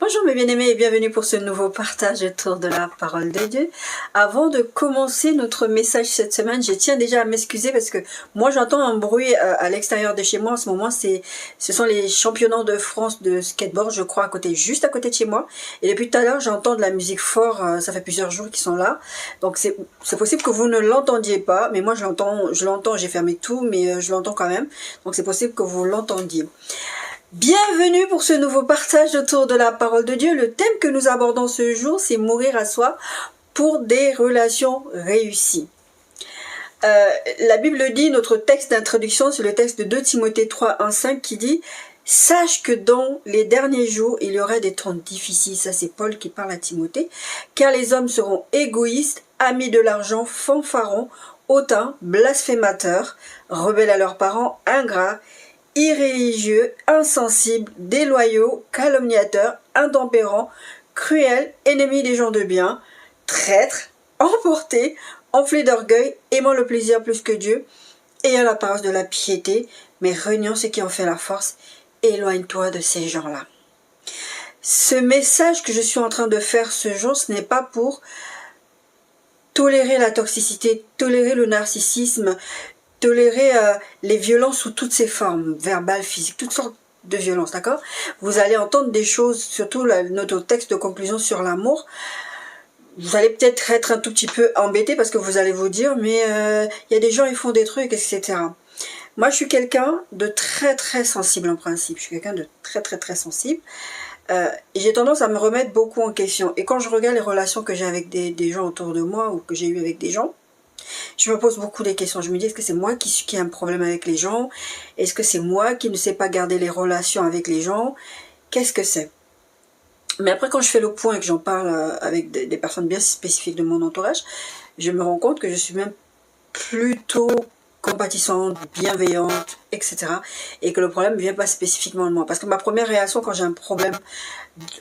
Bonjour mes bien-aimés et bienvenue pour ce nouveau partage autour de la parole de Dieu. Avant de commencer notre message cette semaine, je tiens déjà à m'excuser parce que moi j'entends un bruit à l'extérieur de chez moi en ce moment. Ce sont les championnats de France de skateboard, je crois, juste à côté de chez moi. Et depuis tout à l'heure, j'entends de la musique fort, ça fait plusieurs jours qu'ils sont là. Donc c'est possible que vous ne l'entendiez pas, mais moi je l'entends, j'ai fermé tout, mais je l'entends quand même. Donc c'est possible que vous l'entendiez. Bienvenue pour ce nouveau partage autour de la parole de Dieu. Le thème que nous abordons ce jour, c'est mourir à soi pour des relations réussies. La Bible dit, notre texte d'introduction, c'est le texte de 2 Timothée 3, 1, 5 qui dit « Sache que dans les derniers jours, il y aura des temps difficiles. » Ça, c'est Paul qui parle à Timothée. « Car les hommes seront égoïstes, amis de l'argent, fanfarons, hautains, blasphémateurs, rebelles à leurs parents, ingrats, irréligieux, insensibles, déloyaux, calomniateurs, intempérants, cruels, ennemis des gens de bien, traîtres, emportés, enflés d'orgueil, aimant le plaisir plus que Dieu, ayant l'apparence de la piété, mais reniant ce qui en fait la force. Éloigne-toi de ces gens-là. Ce message que je suis en train de faire ce jour, ce n'est pas pour tolérer la toxicité, tolérer le narcissisme, tolérer les violences sous toutes ses formes, verbales, physiques, toutes sortes de violences, d'accord? Vous allez entendre des choses, surtout notre texte de conclusion sur l'amour. Vous allez peut-être être un tout petit peu embêté parce que vous allez vous dire, mais il y a des gens, ils font des trucs, etc. Moi, je suis quelqu'un de très très sensible en principe. Je suis quelqu'un de très très très sensible. Et j'ai tendance à me remettre beaucoup en question. Et quand je regarde les relations que j'ai avec des gens autour de moi ou que j'ai eu avec des gens, je me pose beaucoup de questions. Je me dis, est-ce que c'est moi qui ai un problème avec les gens? Est-ce que c'est moi qui ne sais pas garder les relations avec les gens? Qu'est-ce que c'est? Mais après, quand je fais le point et que j'en parle avec des personnes bien spécifiques de mon entourage, je me rends compte que je suis même plutôt compatissante, bienveillante, etc. Et que le problème ne vient pas spécifiquement de moi. Parce que ma première réaction quand j'ai un problème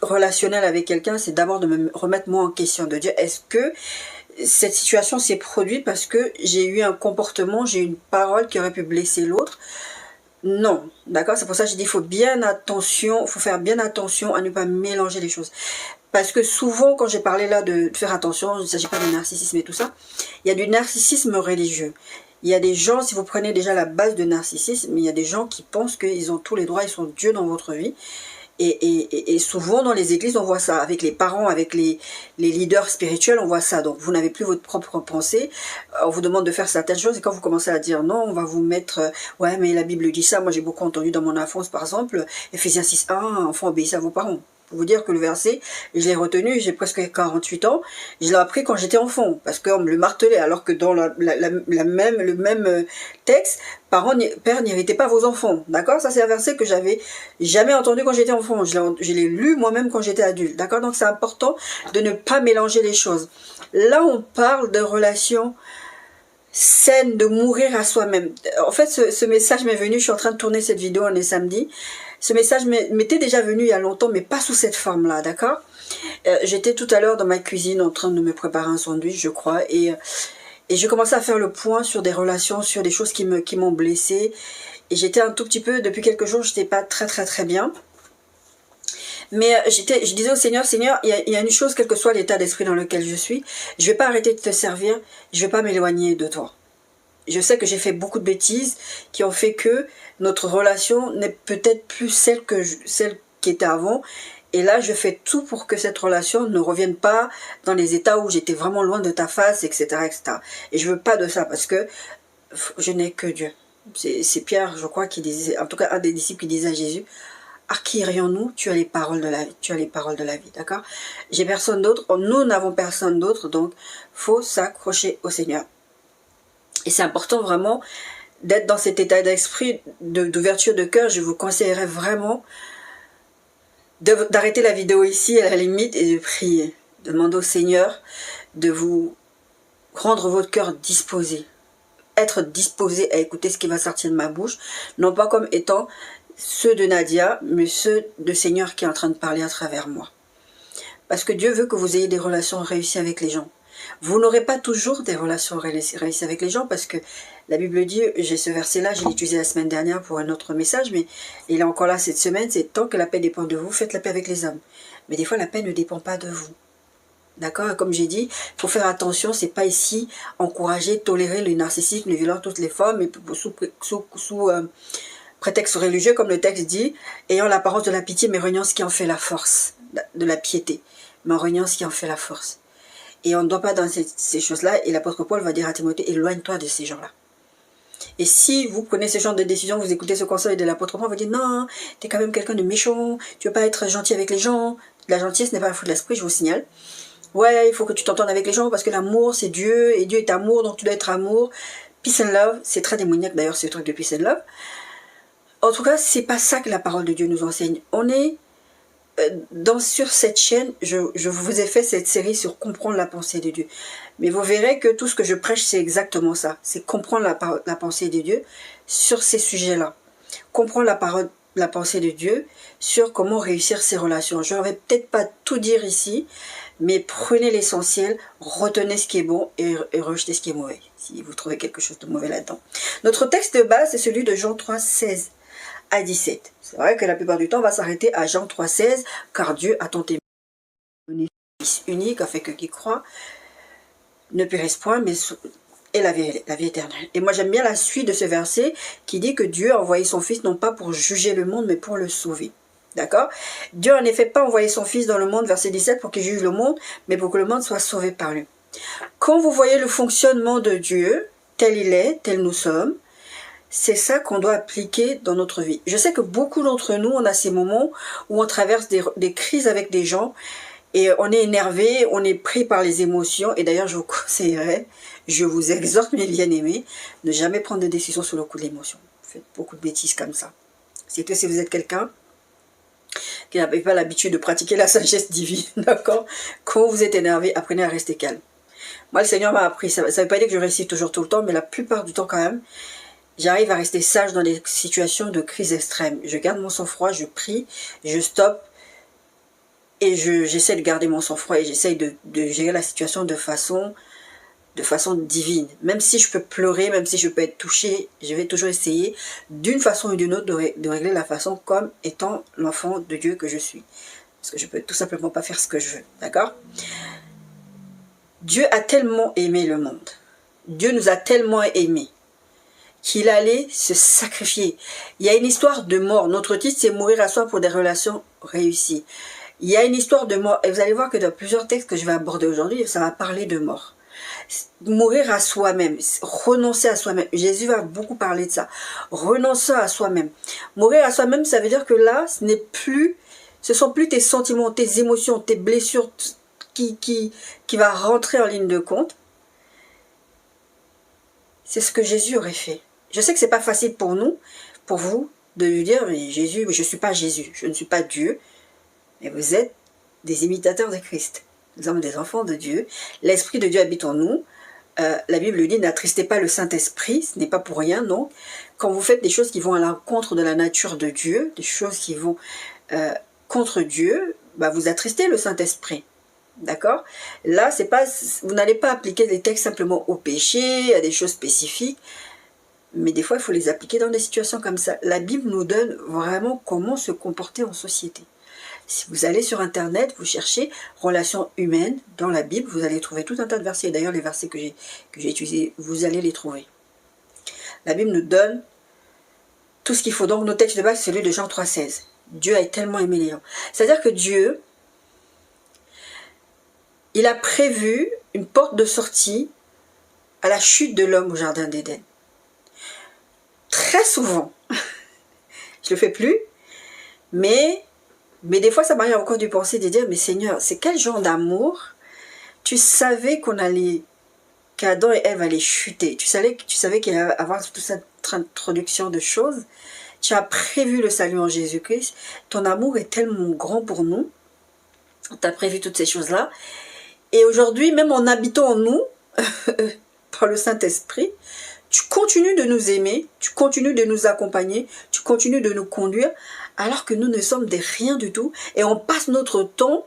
relationnel avec quelqu'un, c'est d'abord de me remettre moi en question, de dire, est-ce que cette situation s'est produite parce que j'ai eu un comportement, j'ai eu une parole qui aurait pu blesser l'autre? Non, d'accord? C'est pour ça que j'ai dit, il faut faire bien attention à ne pas mélanger les choses. Parce que souvent, quand j'ai parlé là de faire attention, il ne s'agit pas de narcissisme et tout ça, il y a du narcissisme religieux. Il y a des gens, si vous prenez déjà la base de narcissisme, il y a des gens qui pensent qu'ils ont tous les droits, ils sont Dieu dans votre vie. Et souvent dans les églises, on voit ça. Avec les parents, avec les leaders spirituels, on voit ça. Donc vous n'avez plus votre propre pensée. On vous demande de faire certaines choses. Et quand vous commencez à dire non, on va vous mettre... ouais, mais la Bible dit ça. Moi, j'ai beaucoup entendu dans mon enfance, par exemple, Ephésiens 6:1, enfants, obéissez à vos parents. Pour vous dire que le verset, je l'ai retenu, j'ai presque 48 ans, je l'ai appris quand j'étais enfant, parce qu'on me le martelait, alors que dans le même texte, père, n'irritez pas vos enfants, d'accord? Ça c'est un verset que j'avais jamais entendu quand j'étais enfant, je l'ai lu moi-même quand j'étais adulte, d'accord? Donc c'est important de ne pas mélanger les choses. Là on parle de relations saines, de mourir à soi-même. En fait ce message m'est venu, je suis en train de tourner cette vidéo, on est samedi. Ce message m'était déjà venu il y a longtemps, mais pas sous cette forme-là, d'accord? J'étais tout à l'heure dans ma cuisine en train de me préparer un sandwich, je crois, et j'ai commencé à faire le point sur des relations, sur des choses qui m'ont blessée. Et j'étais un tout petit peu, depuis quelques jours, j'étais pas très très très bien. Mais je disais au Seigneur, Seigneur, il y a une chose, quel que soit l'état d'esprit dans lequel je suis, je vais pas arrêter de te servir, je vais pas m'éloigner de toi. Je sais que j'ai fait beaucoup de bêtises qui ont fait que notre relation n'est peut-être plus celle qui était avant. Et là, je fais tout pour que cette relation ne revienne pas dans les états où j'étais vraiment loin de ta face, etc., etc. Et je veux pas de ça parce que je n'ai que Dieu. C'est Pierre, je crois, qui disait, en tout cas un des disciples qui disait à Jésus, à qui irions-nous? Tu as les paroles de la vie. Tu as les paroles de la vie, d'accord? J'ai personne d'autre. Nous n'avons personne d'autre, donc faut s'accrocher au Seigneur. Et c'est important vraiment d'être dans cet état d'esprit, d'ouverture de cœur. Je vous conseillerais vraiment d'arrêter la vidéo ici à la limite et de prier. De demander au Seigneur de vous rendre votre cœur disposé. Être disposé à écouter ce qui va sortir de ma bouche. Non pas comme étant ceux de Nadia, mais ceux de Seigneur qui est en train de parler à travers moi. Parce que Dieu veut que vous ayez des relations réussies avec les gens. Vous n'aurez pas toujours des relations réussies avec les gens parce que la Bible dit, j'ai ce verset-là, je l'ai utilisé la semaine dernière pour un autre message, mais il est encore là cette semaine, c'est tant que la paix dépend de vous, faites la paix avec les hommes. Mais des fois, la paix ne dépend pas de vous. D'accord? Comme j'ai dit, il faut faire attention, c'est pas ici encourager, tolérer le narcissisme, le violent, toutes les formes, et sous prétexte religieux, comme le texte dit, ayant l'apparence de la pitié, mais reniant ce qui en fait la force, de la piété, mais en reniant ce qui en fait la force. Et on ne doit pas dans ces choses-là, et l'apôtre Paul va dire à Timothée, éloigne-toi de ces gens-là. Et si vous prenez ce genre de décision, vous écoutez ce conseil de l'apôtre Paul, vous dites, non, tu es quand même quelqu'un de méchant, tu ne veux pas être gentil avec les gens, la gentillesse n'est pas un fruit de l'esprit, je vous signale. Ouais, il faut que tu t'entendes avec les gens parce que l'amour c'est Dieu et Dieu est amour, donc tu dois être amour. Peace and love, c'est très démoniaque d'ailleurs ce truc de peace and love. En tout cas, c'est pas ça que la parole de Dieu nous enseigne. On est sur cette chaîne, je vous ai fait cette série sur comprendre la pensée de Dieu. Mais vous verrez que tout ce que je prêche, c'est exactement ça. C'est comprendre la pensée de Dieu sur ces sujets-là. Comprendre la pensée de Dieu sur comment réussir ses relations. Je ne vais peut-être pas tout dire ici, mais prenez l'essentiel, retenez ce qui est bon et rejetez ce qui est mauvais, si vous trouvez quelque chose de mauvais là-dedans. Notre texte de base, c'est celui de Jean 3, 16 à 17. C'est vrai que la plupart du temps, on va s'arrêter à Jean 3, 16, car Dieu a tant aimé son Fils unique, afin que qui croit ne périsse point, mais ait la vie éternelle. Et moi, j'aime bien la suite de ce verset qui dit que Dieu a envoyé son Fils non pas pour juger le monde, mais pour le sauver. D'accord? Dieu en effet pas envoyé son Fils dans le monde, verset 17, pour qu'il juge le monde, mais pour que le monde soit sauvé par lui. Quand vous voyez le fonctionnement de Dieu, tel il est, tel nous sommes, c'est ça qu'on doit appliquer dans notre vie. Je sais que beaucoup d'entre nous, on a ces moments où on traverse des crises avec des gens, et on est énervé, on est pris par les émotions, et d'ailleurs je vous conseillerais, je vous exhorte mes bien-aimés, ne jamais prendre de décision sur le coup de l'émotion. Vous faites beaucoup de bêtises comme ça. C'est que si vous êtes quelqu'un qui n'a pas l'habitude de pratiquer la sagesse divine, d'accord? Quand vous êtes énervé, apprenez à rester calme. Moi, le Seigneur m'a appris, ça ne veut pas dire que je réussis toujours tout le temps, mais la plupart du temps quand même, j'arrive à rester sage dans des situations de crise extrême. Je garde mon sang-froid, je prie, je stoppe, et j'essaie de garder mon sang-froid, et j'essaie de gérer la situation de façon divine. Même si je peux pleurer, même si je peux être touchée, je vais toujours essayer d'une façon ou d'une autre de régler la façon comme étant l'enfant de Dieu que je suis. Parce que je peux tout simplement pas faire ce que je veux. D'accord? Dieu a tellement aimé le monde. Dieu nous a tellement aimés qu'il allait se sacrifier. Il y a une histoire de mort. Notre titre, c'est mourir à soi pour des relations réussies. Il y a une histoire de mort. Et vous allez voir que dans plusieurs textes que je vais aborder aujourd'hui, ça va parler de mort. Mourir à soi-même, renoncer à soi-même. Jésus va beaucoup parler de ça. Renoncer à soi-même. Mourir à soi-même, ça veut dire que là, ce sont plus tes sentiments, tes émotions, tes blessures qui va rentrer en ligne de compte. C'est ce que Jésus aurait fait. Je sais que c'est pas facile pour nous, pour vous, de lui dire, mais Jésus, je ne suis pas Jésus, je ne suis pas Dieu, mais vous êtes des imitateurs de Christ. Nous sommes des enfants de Dieu. L'Esprit de Dieu habite en nous. La Bible dit, n'attristez pas le Saint-Esprit, ce n'est pas pour rien, non. Quand vous faites des choses qui vont à l'encontre de la nature de Dieu, des choses qui vont contre Dieu, bah vous attristez le Saint-Esprit. D'accord? Là, c'est pas, vous n'allez pas appliquer des textes simplement au péché, à des choses spécifiques, mais des fois, il faut les appliquer dans des situations comme ça. La Bible nous donne vraiment comment se comporter en société. Si vous allez sur Internet, vous cherchez relations humaines dans la Bible, vous allez trouver tout un tas de versets. D'ailleurs, les versets que j'ai utilisés, vous allez les trouver. La Bible nous donne tout ce qu'il faut. Donc, nos textes de base, c'est celui de Jean 3,16. Dieu a tellement aimé les gens. C'est-à-dire que Dieu, il a prévu une porte de sortie à la chute de l'homme au Jardin d'Éden. Très souvent, je le fais plus, mais des fois ça m'arrive encore de penser, de dire, mais Seigneur, c'est quel genre d'amour? Tu savais qu'Adam et Ève allaient chuter, tu savais qu'il allait avoir toute cette introduction de choses, tu as prévu le salut en Jésus-Christ, ton amour est tellement grand pour nous, tu as prévu toutes ces choses-là, et aujourd'hui, même en habitant en nous, par le Saint-Esprit, tu continues de nous aimer, tu continues de nous accompagner, tu continues de nous conduire, alors que nous ne sommes des rien du tout, et on passe notre temps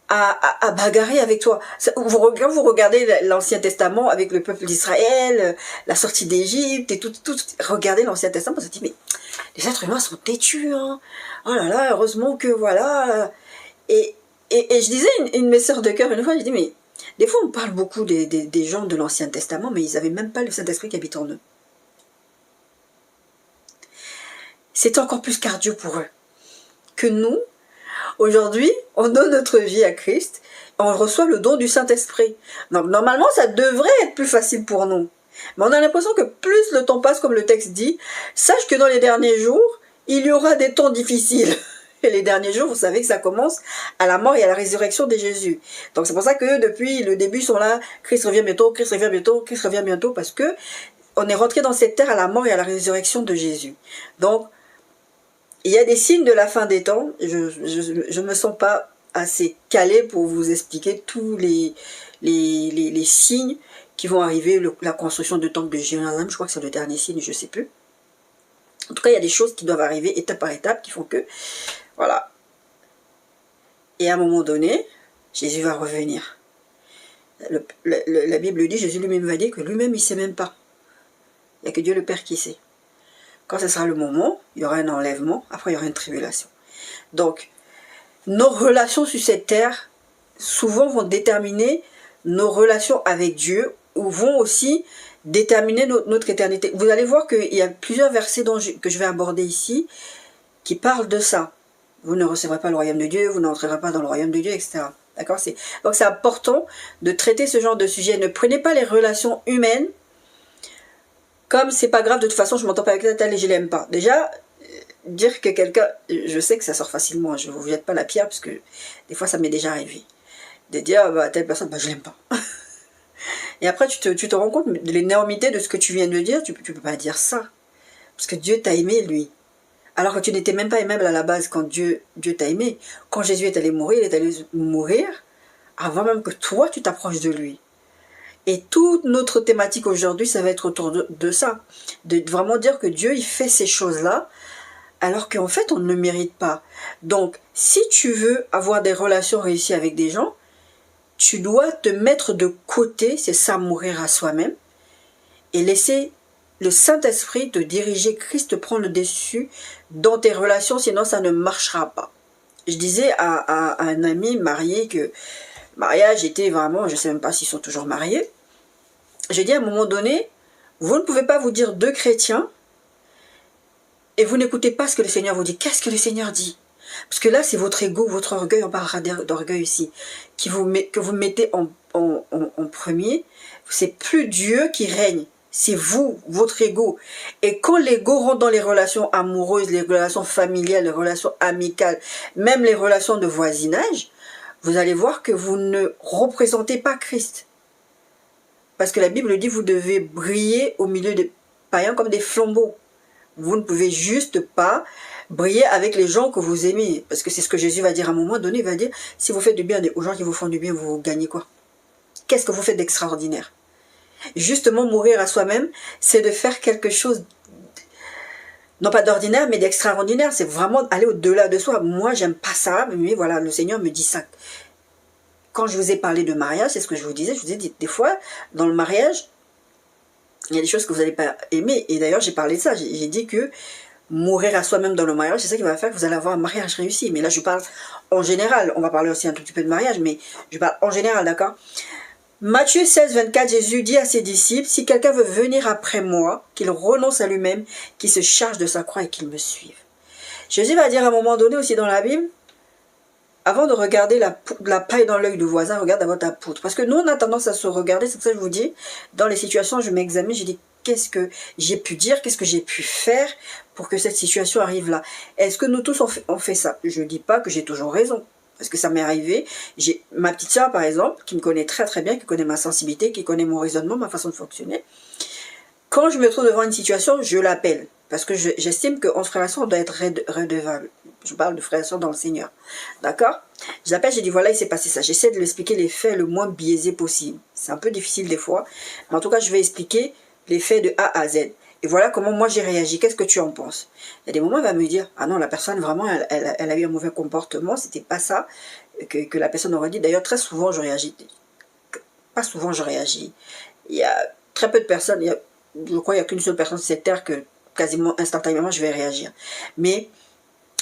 à bagarrer avec toi. Quand vous regardez l'Ancien Testament avec le peuple d'Israël, la sortie d'Égypte et tout, regardez l'Ancien Testament, vous vous dites, mais les êtres humains sont têtus, hein. Oh là là, heureusement que voilà. Et je disais une mes sœurs de cœur une fois, je dis, mais des fois on parle beaucoup des gens de l'Ancien Testament, mais ils n'avaient même pas le Saint-Esprit qui habite en eux. C'est encore plus cardio pour eux que nous. Aujourd'hui, on donne notre vie à Christ, on reçoit le don du Saint-Esprit. Donc normalement, ça devrait être plus facile pour nous. Mais on a l'impression que plus le temps passe, comme le texte dit, sache que dans les derniers jours, il y aura des temps difficiles. Et les derniers jours, vous savez que ça commence à la mort et à la résurrection de Jésus. Donc c'est pour ça que depuis le début, ils sont là, Christ revient bientôt, Christ revient bientôt, Christ revient bientôt, parce que on est rentré dans cette terre à la mort et à la résurrection de Jésus. Donc, il y a des signes de la fin des temps. Je ne me sens pas assez calée pour vous expliquer tous les signes qui vont arriver. La construction du temple de Jérusalem, je crois que c'est le dernier signe, je ne sais plus. En tout cas, il y a des choses qui doivent arriver étape par étape qui font que, voilà. Et à un moment donné, Jésus va revenir. La Bible dit, Jésus lui-même va dire que lui-même, il ne sait même pas. Il n'y a que Dieu le Père qui sait. Quand ce sera le moment, il y aura un enlèvement, après il y aura une tribulation. Donc, nos relations sur cette terre, souvent vont déterminer nos relations avec Dieu, ou vont aussi déterminer notre éternité. Vous allez voir qu'il y a plusieurs versets que je vais aborder ici, qui parlent de ça. Vous ne recevrez pas le royaume de Dieu, vous n'entrerez pas dans le royaume de Dieu, etc. D'accord? Donc c'est important de traiter ce genre de sujet. Ne prenez pas les relations humaines comme c'est pas grave, de toute façon je m'entends pas avec elle et je l'aime pas. Déjà, dire que quelqu'un, je sais que ça sort facilement, je vous jette pas la pierre parce que des fois ça m'est déjà arrivé. De dire, bah, telle personne, bah, je l'aime pas. Et après tu te rends compte de l'énormité de ce que tu viens de dire, tu peux pas dire ça. Parce que Dieu t'a aimé lui. Alors que tu n'étais même pas aimable à la base quand Dieu t'a aimé. Quand Jésus est allé mourir, il est allé mourir avant même que toi tu t'approches de lui. Et toute notre thématique aujourd'hui, ça va être autour de ça. De vraiment dire que Dieu, il fait ces choses-là, alors qu'en fait, on ne le mérite pas. Donc, si tu veux avoir des relations réussies avec des gens, tu dois te mettre de côté, c'est ça, mourir à soi-même, et laisser le Saint-Esprit te diriger, Christ te prendre le dessus dans tes relations, sinon ça ne marchera pas. Je disais à un ami marié que mariage était vraiment, je ne sais même pas s'ils sont toujours mariés, j'ai dit à un moment donné, vous ne pouvez pas vous dire deux chrétiens et vous n'écoutez pas ce que le Seigneur vous dit. Qu'est-ce que le Seigneur dit? Parce que là, c'est votre ego, votre orgueil, on parlera d'orgueil ici, que vous mettez en premier. C'est plus Dieu qui règne, c'est vous, votre ego. Et quand l'ego rentre dans les relations amoureuses, les relations familiales, les relations amicales, même les relations de voisinage, vous allez voir que vous ne représentez pas Christ. Parce que la Bible dit, vous devez briller au milieu des païens comme des flambeaux. Vous ne pouvez juste pas briller avec les gens que vous aimez. Parce que c'est ce que Jésus va dire à un moment donné. Il va dire, si vous faites du bien aux gens qui vous font du bien, vous gagnez quoi? Qu'est-ce que vous faites d'extraordinaire? Justement, mourir à soi-même, c'est de faire quelque chose, non pas d'ordinaire, mais d'extraordinaire. C'est vraiment aller au-delà de soi. Moi, j'aime pas ça, mais voilà, le Seigneur me dit ça. Quand je vous ai parlé de mariage, c'est ce que je vous ai dit, des fois, dans le mariage, il y a des choses que vous n'allez pas aimer. Et d'ailleurs, j'ai parlé de ça. J'ai dit que mourir à soi-même dans le mariage, c'est ça qui va faire que vous allez avoir un mariage réussi. Mais là, je parle en général. On va parler aussi un tout petit peu de mariage, mais je parle en général, d'accord? Matthieu 16, 24, Jésus dit à ses disciples, si quelqu'un veut venir après moi, qu'il renonce à lui-même, qu'il se charge de sa croix et qu'il me suive. Jésus va dire à un moment donné aussi dans la Bible, avant de regarder la paille dans l'œil du voisin, regarde d'abord ta poutre. Parce que nous, on a tendance à se regarder, c'est pour ça que je vous dis, dans les situations, je m'examine, je dis, qu'est-ce que j'ai pu dire, qu'est-ce que j'ai pu faire pour que cette situation arrive là? Est-ce que nous tous, on fait ça? Je ne dis pas que j'ai toujours raison, parce que ça m'est arrivé. J'ai ma petite soeur, par exemple, qui me connaît très très bien, qui connaît ma sensibilité, qui connaît mon raisonnement, ma façon de fonctionner. Quand je me trouve devant une situation, je l'appelle. Parce que j'estime qu'entre frères et sœurs, on doit être redevable. Je parle de frères et sœurs dans le Seigneur. D'accord? Je l'appelle, j'ai dit, voilà, il s'est passé ça. J'essaie de lui expliquer les faits le moins biaisés possible. C'est un peu difficile des fois. Mais en tout cas, je vais expliquer les faits de A à Z. Et voilà comment moi j'ai réagi. Qu'est-ce que tu en penses? Il y a des moments, elle va me dire, ah non, la personne vraiment, elle a eu un mauvais comportement, c'était pas ça. que la personne aurait dit. D'ailleurs, très souvent, je réagis. Pas souvent, je réagis. Il y a très peu de personnes, je crois qu'il n'y a qu'une seule personne sur cette terre que quasiment instantanément, je vais réagir. Mais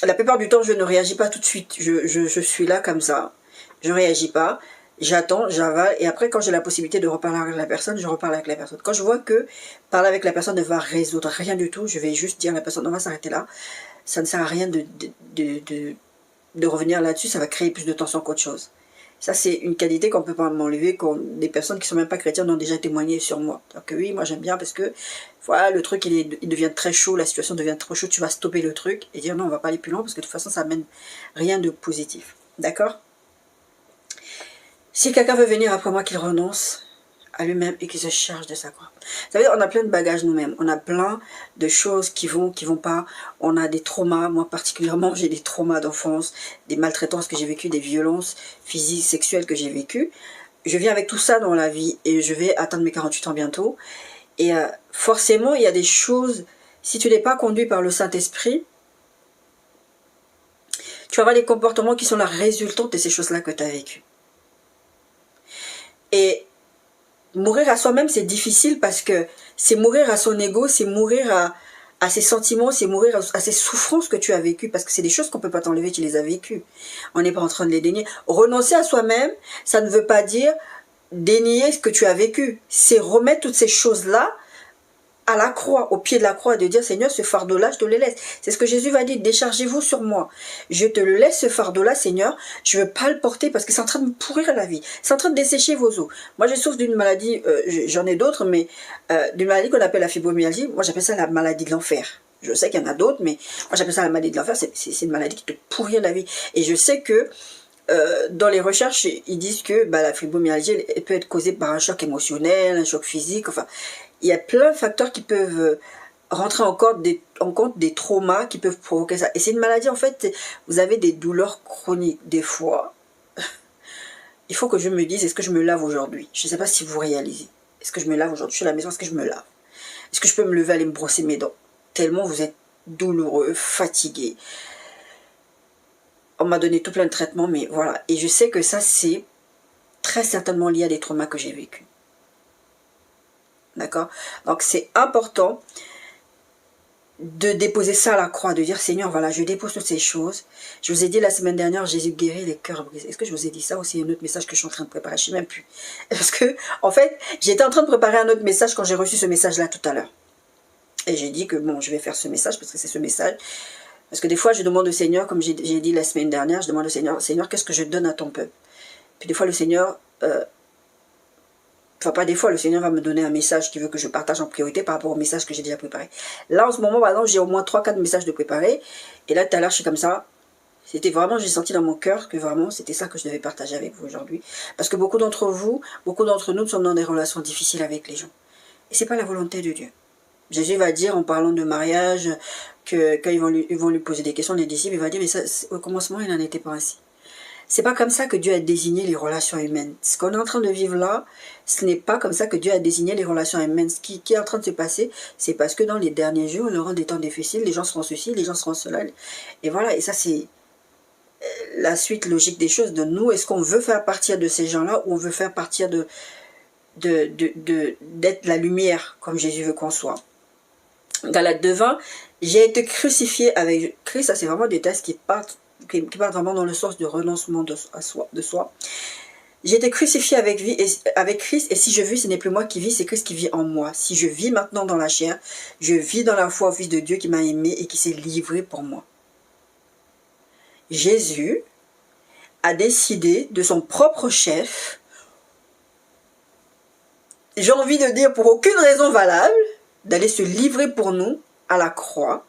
la plupart du temps, je ne réagis pas tout de suite. Je suis là comme ça. Je ne réagis pas. J'attends, j'avale. Et après, quand j'ai la possibilité de reparler avec la personne, je reparle avec la personne. Quand je vois que parler avec la personne ne va résoudre rien du tout, je vais juste dire à la personne, on va s'arrêter là. Ça ne sert à rien de revenir là-dessus. Ça va créer plus de tension qu'autre chose. Ça, c'est une qualité qu'on ne peut pas m'enlever, des personnes qui ne sont même pas chrétiennes ont déjà témoigné sur moi. Donc oui, moi j'aime bien parce que voilà, le truc il devient très chaud, la situation devient trop chaude, tu vas stopper le truc et dire non, on va pas aller plus loin parce que de toute façon ça amène rien de positif. D'accord? Si quelqu'un veut venir après moi, qu'il renonce à lui-même et qu'il se charge de sa croix. Vous savez, on a plein de bagages nous-mêmes, on a plein de choses qui vont pas, on a des traumas, moi particulièrement j'ai des traumas d'enfance, des maltraitances que j'ai vécues, des violences physiques, sexuelles que j'ai vécues. Je viens avec tout ça dans la vie et je vais atteindre mes 48 ans bientôt. Et forcément, il y a des choses, si tu n'es pas conduit par le Saint-Esprit, tu vas avoir des comportements qui sont la résultante de ces choses-là que tu as vécues. Et mourir à soi-même, c'est difficile parce que c'est mourir à son ego, c'est mourir à ses sentiments, c'est mourir à ses souffrances que tu as vécues, parce que c'est des choses qu'on ne peut pas t'enlever, tu les as vécues. On n'est pas en train de les dénier. Renoncer à soi-même, ça ne veut pas dire dénier ce que tu as vécu. C'est remettre toutes ces choses-là à la croix, au pied de la croix, de dire Seigneur, ce fardeau-là, je te le laisse. C'est ce que Jésus va dire, déchargez-vous sur moi. Je te le laisse, ce fardeau-là, Seigneur. Je ne veux pas le porter parce que c'est en train de me pourrir la vie. C'est en train de dessécher vos os. Moi, je souffre d'une maladie, j'en ai d'autres, mais d'une maladie qu'on appelle la fibromyalgie. Moi, j'appelle ça la maladie de l'enfer. Je sais qu'il y en a d'autres, mais moi, j'appelle ça la maladie de l'enfer. C'est une maladie qui te pourrit la vie. Et je sais que dans les recherches, ils disent que la fibromyalgie, elle peut être causée par un choc émotionnel, un choc physique, enfin... Il y a plein de facteurs qui peuvent rentrer en compte des traumas qui peuvent provoquer ça. Et c'est une maladie, en fait, vous avez des douleurs chroniques. Des fois, il faut que je me dise, est-ce que je me lave aujourd'hui? Je ne sais pas si vous réalisez. Est-ce que je me lave aujourd'hui? Je suis à la maison, est-ce que je me lave? Est-ce que je peux me lever, aller me brosser mes dents? Tellement vous êtes douloureux, fatigué. On m'a donné tout plein de traitements, mais voilà. Et je sais que ça, c'est très certainement lié à des traumas que j'ai vécus. D'accord? Donc c'est important de déposer ça à la croix, de dire Seigneur, voilà, je dépose toutes ces choses. Je vous ai dit la semaine dernière, Jésus guérit les cœurs brisés. Est-ce que je vous ai dit ça ou c'est un autre message que je suis en train de préparer? Je ne sais même plus. Parce que, en fait, j'étais en train de préparer un autre message quand j'ai reçu ce message-là tout à l'heure. Et j'ai dit que bon, je vais faire ce message parce que c'est ce message. Parce que des fois, je demande au Seigneur, comme j'ai dit la semaine dernière, je demande au Seigneur, Seigneur, qu'est-ce que je donne à ton peuple? Puis des fois, le Seigneur... Enfin, pas des fois, le Seigneur va me donner un message qu'il veut que je partage en priorité par rapport au message que j'ai déjà préparé. Là, en ce moment, par exemple, j'ai au moins 3-4 messages de préparer. Et là, tout à l'heure, je suis comme ça. C'était vraiment, j'ai senti dans mon cœur que vraiment, c'était ça que je devais partager avec vous aujourd'hui. Parce que beaucoup d'entre vous, beaucoup d'entre nous sommes dans des relations difficiles avec les gens. Et c'est pas la volonté de Dieu. Jésus va dire, en parlant de mariage, que quand ils vont lui poser des questions, les disciples, il va dire, mais ça, au commencement, il n'en était pas ainsi. C'est pas comme ça que Dieu a désigné les relations humaines. Ce qu'on est en train de vivre là, ce n'est pas comme ça que Dieu a désigné les relations humaines. Ce qui est en train de se passer, c'est parce que dans les derniers jours, on aura des temps difficiles, les gens seront ceci, les gens seront cela. Et voilà, et ça c'est la suite logique des choses de nous. Est-ce qu'on veut faire partir de ces gens-là ou on veut faire partir d'être la lumière, comme Jésus veut qu'on soit? Galates 2:20, j'ai été crucifié avec Christ. Ça c'est vraiment des textes qui partent vraiment dans le sens de renoncement de soi. J'ai été crucifié avec Christ, et si je vis, ce n'est plus moi qui vis, c'est Christ qui vit en moi. Si je vis maintenant dans la chair, je vis dans la foi au Fils de Dieu qui m'a aimé et qui s'est livré pour moi. Jésus a décidé de son propre chef, j'ai envie de dire pour aucune raison valable, d'aller se livrer pour nous à la croix.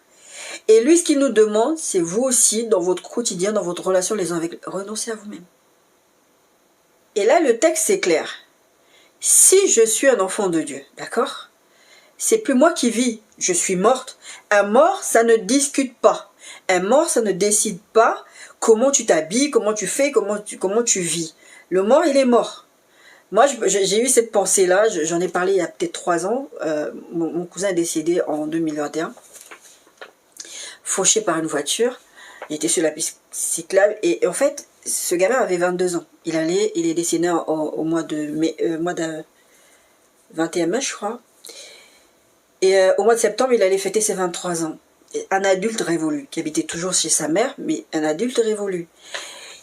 Et lui, ce qu'il nous demande, c'est vous aussi, dans votre quotidien, dans votre relation les uns avec... Renoncez à vous-même. Et là, le texte, c'est clair. Si je suis un enfant de Dieu, d'accord? C'est plus moi qui vis, je suis morte. Un mort, ça ne discute pas. Un mort, ça ne décide pas comment tu t'habilles, comment tu fais, comment tu vis. Le mort, il est mort. Moi, j'ai eu cette pensée-là, j'en ai parlé il y a peut-être 3 ans. Mon cousin est décédé en 2021. Fauché par une voiture, il était sur la piste cyclable et en fait ce gamin avait 22 ans. Il est décédé au mois de mai, 21 mai, je crois. Et au mois de septembre, il allait fêter ses 23 ans. Un adulte révolu, qui habitait toujours chez sa mère, mais un adulte révolu.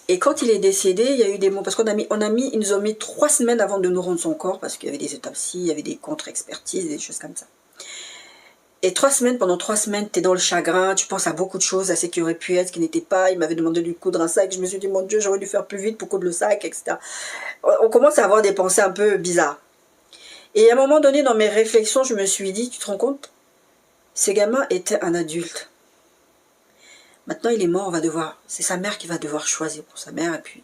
Et quand il est décédé, il y a eu des mots, parce ils nous ont mis 3 semaines avant de nous rendre son corps, parce qu'il y avait des autopsies, il y avait des contre-expertises, des choses comme ça. Et pendant 3 semaines, tu es dans le chagrin, tu penses à beaucoup de choses, à ce qui aurait pu être, ce qui n'était pas. Il m'avait demandé de coudre un sac, je me suis dit, mon Dieu, j'aurais dû faire plus vite pour coudre le sac, etc. On commence à avoir des pensées un peu bizarres. Et à un moment donné, dans mes réflexions, je me suis dit, tu te rends compte? Ce gamin était un adulte. Maintenant, il est mort, c'est sa mère qui va devoir choisir pour sa mère, et puis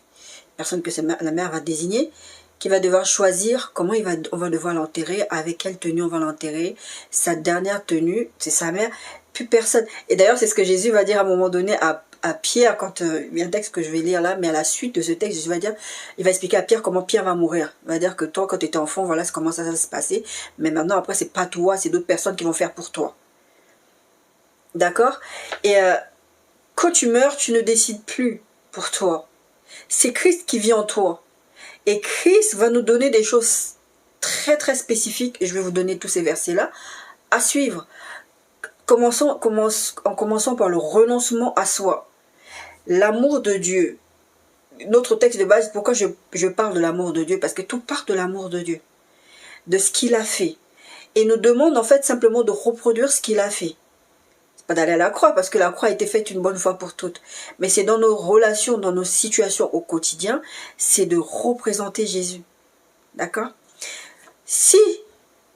personne que la mère va désigner, qui va devoir choisir comment on va devoir l'enterrer, avec quelle tenue on va l'enterrer. Sa dernière tenue, c'est sa mère, plus personne. Et d'ailleurs, c'est ce que Jésus va dire à un moment donné à Pierre, quand il y a un texte que je vais lire là, mais à la suite de ce texte, Jésus va dire, il va expliquer à Pierre comment Pierre va mourir. Il va dire que toi, quand tu étais enfant, voilà comment ça va se passer. Mais maintenant, après, c'est pas toi, c'est d'autres personnes qui vont faire pour toi. D'accord? Et quand tu meurs, tu ne décides plus pour toi. C'est Christ qui vit en toi. Et Christ va nous donner des choses très très spécifiques, et je vais vous donner tous ces versets-là, à suivre. En commençant par le renoncement à soi. L'amour de Dieu. Notre texte de base, pourquoi je parle de l'amour de Dieu? Parce que tout part de l'amour de Dieu. De ce qu'il a fait. Et nous demande en fait simplement de reproduire ce qu'il a fait. Pas d'aller à la croix, parce que la croix a été faite une bonne fois pour toutes. Mais c'est dans nos relations, dans nos situations au quotidien, c'est de représenter Jésus. D'accord? Si